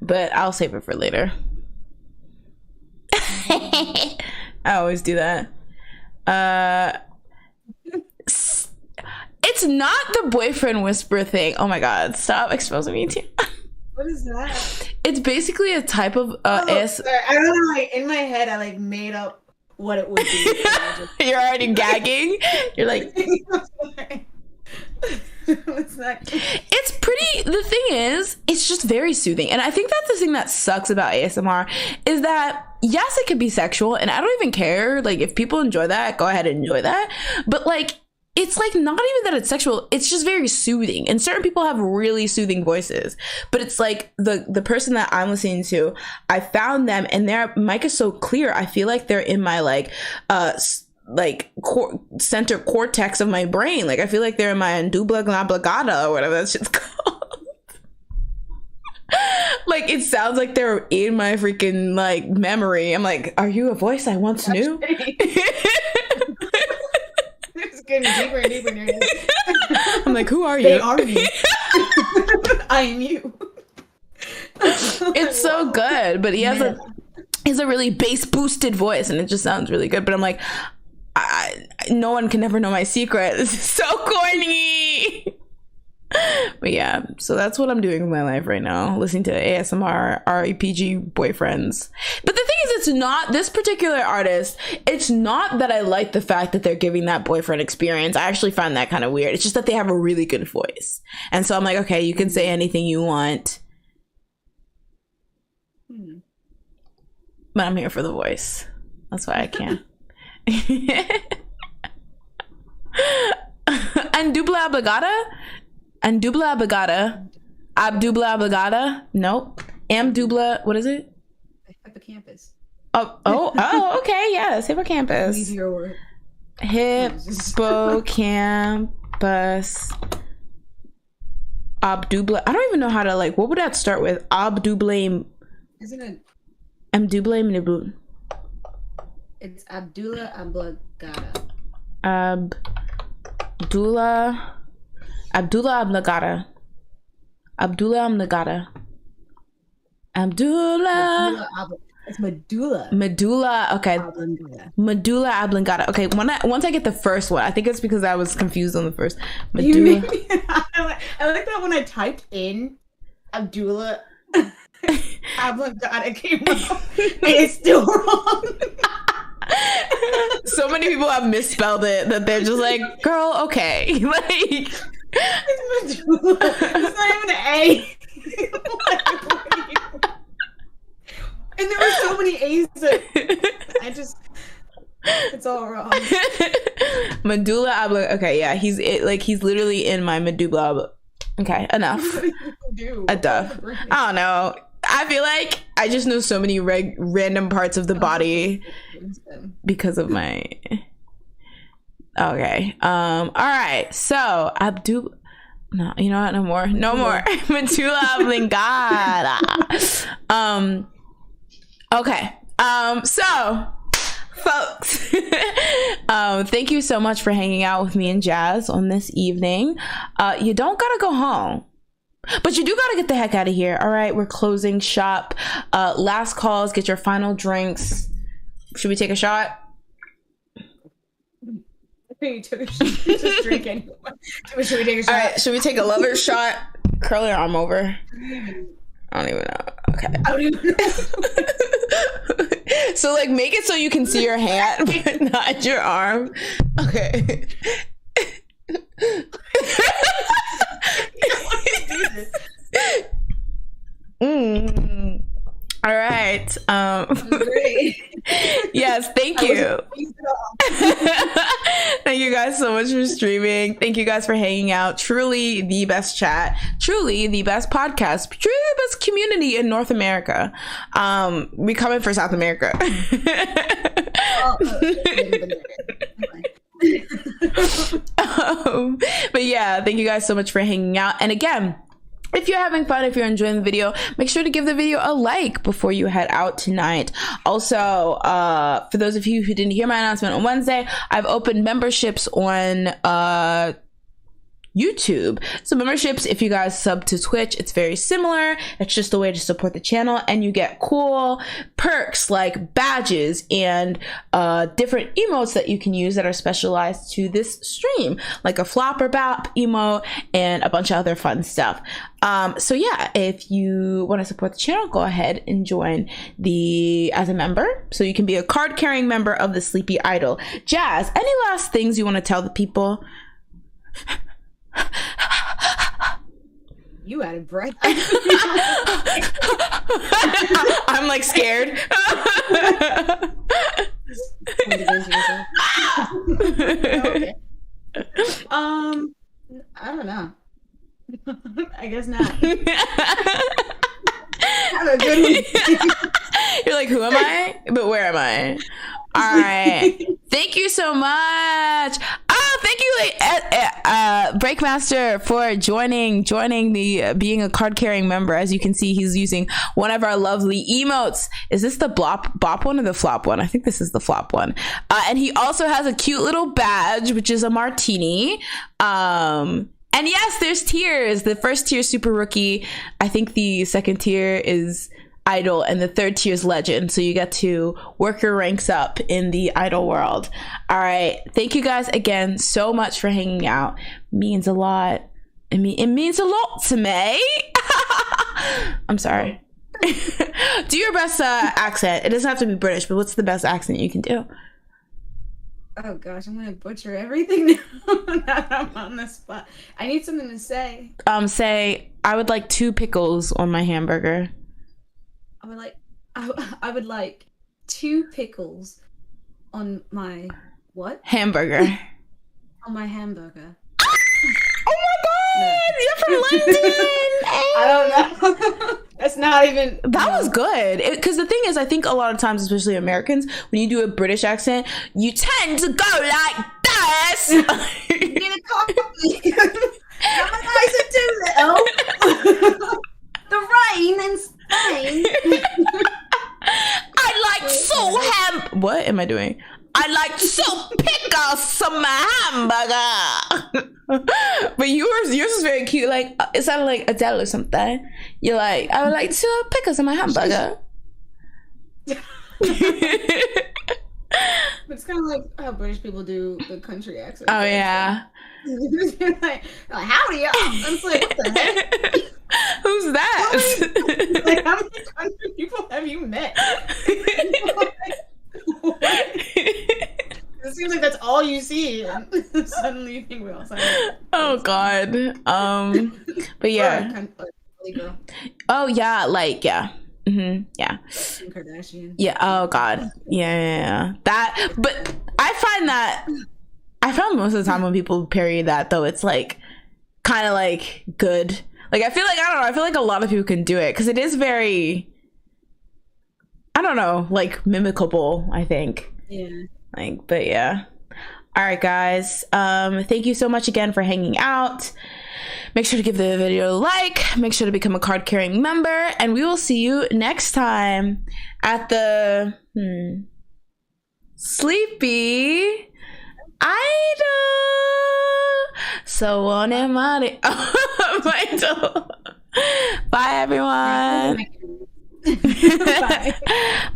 But I'll save it for later. I always do that. It's not the boyfriend whisper thing. Oh my God, stop exposing me to... What is that? It's basically a type of I don't know, like in my head I like made up what it would be. You're already gagging. You're like it's not... It's pretty. The thing is, it's just very soothing. And I think that's the thing that sucks about ASMR is that yes, it could be sexual and I don't even care. Like if people enjoy that, go ahead and enjoy that. But like it's like not even that it's sexual, it's just very soothing. And certain people have really soothing voices, but it's like the person that I'm listening to, I found them and their mic is so clear. I feel like they're in my center cortex of my brain. Like I feel like they're in my medulla oblongata or whatever that shit's called. Like it sounds like they're in my freaking like memory. I'm like, are you a voice I once knew? It's getting deeper and deeper in your head. I'm like, who are you? They are me. I am you. It's so good, but he has a really bass boosted voice and it just sounds really good. But I'm like, no one can ever know my secret. This is so corny. But yeah, so that's what I'm doing with my life right now, listening to ASMR RPG boyfriends. But the thing is, it's not this particular artist. It's not that I like the fact that they're giving that boyfriend experience. I actually find that kind of weird. It's just that they have a really good voice. And so I'm like, okay, you can say anything you want. But I'm here for the voice. That's why I can. Andubla Abagata? Andubla Abagata. Abdubla Abagata? Nope. Amdubla, what is it? Hippocampus. Oh, okay, yes, hippocampus. Easier word. Hippocampus. Abdubla. I don't even know how to what would that start with? Abdubla. Isn't it? Amdubla Mniblu. It's Abdullah Ablagada. Abdullah Ablagada. It's Medulla. Okay. Oblongata. Medulla oblongata. Okay. Once I get the first one, I think it's because I was confused on the first. I like that when I typed in Abdullah Oblongata came up and it's still wrong. So many people have misspelled it that they're just like, girl, okay. It's Medulla. It's not even an A. And there were so many A's that it's all wrong. Medulla oblongata. Okay, yeah, he's literally in my medulla. Okay, enough. Enough. I don't know. I feel like I just know so many random parts of the body because of my. Okay. All right. So No, you know what? No more. Medulla oblongata. Okay. So, folks, thank you so much for hanging out with me and Jazz on this evening. You don't gotta go home, but you do gotta get the heck out of here. All right, we're closing shop. Last calls. Get your final drinks. Should we take a shot? You took a just drink anyway. Should we take a shot? All right, should we take a lover shot? Curl your arm over. I don't even know. Okay. I don't even know. So like make it so you can see your hand, but not your arm. Okay. All right. Great. Yes, thank you. Thank you guys so much for streaming. Thank you guys for hanging out. Truly the best chat. Truly the best podcast. Truly the best community in North America. We coming for South America. But yeah, thank you guys so much for hanging out. And again, if you're having fun, if you're enjoying the video, make sure to give the video a like before you head out tonight. Also, for those of you who didn't hear my announcement on Wednesday, I've opened memberships on YouTube. So memberships, if you guys sub to Twitch, it's very similar. It's just a way to support the channel, and you get cool perks like badges and different emotes that you can use that are specialized to this stream, like a flop or bap emote and a bunch of other fun stuff. So yeah, if you want to support the channel, go ahead and join as a member, so you can be a card carrying member of the Sleepy Idol. Jazz, any last things you want to tell the people? You out of breath. I'm like scared. Okay. I don't know. I guess not. Have a good week. You're like, who am I? But where am I? All right. Thank you so much. Oh, thank you, Breakmaster, for joining the being a card carrying member. As you can see, he's using one of our lovely emotes. Is this the bop one or the flop one? I think this is the flop one. And he also has a cute little badge, which is a martini. And yes, there's tiers. The first tier is Super Rookie. I think the second tier is Idol, and the third tier is Legend. So you get to work your ranks up in the Idol world. All right. Thank you guys again so much for hanging out. Means a lot. It means a lot to me. I'm sorry. Do your best accent. It doesn't have to be British, but what's the best accent you can do? Oh gosh, I'm gonna butcher everything now that I'm on the spot. I need something to say. Say, I would like 2 pickles on my hamburger. I would like 2 pickles on my what? Hamburger. On my hamburger. Oh my god! No. You're from London! I don't know. That's not even... That was good. Because the thing is, I think a lot of times, especially Americans, when you do a British accent, you tend to go like this! You need a coffee. I'm a nice and too little. The rain and Spain. I like what am I doing? I like pickles on my hamburger. But yours is very cute. Like, it sounded like Adele or something. You're like, I would like 2 pickles on my hamburger. It's kind of like how British people do the country accent. Oh yeah. like howdy y'all. It's like, what the heck? Who's that? How many country people have you met? It seems like that's all you see, and suddenly you think we all sound like... Oh god. But yeah. Oh yeah, like yeah. Mm-hmm. Yeah. Kardashian. Yeah. Oh god. Yeah. That. But I found most of the time when people parry that, though, it's like kind of like good. Like, I feel like, I don't know, I feel like a lot of people can do it because it is very, I don't know, like mimicable, I think. Yeah. Like, but yeah. All right, guys. Thank you so much again for hanging out. Make sure to give the video a like. Make sure to become a card carrying member, and we will see you next time at the Sleepy Idol. So on it, money. Bye, everyone. Bye.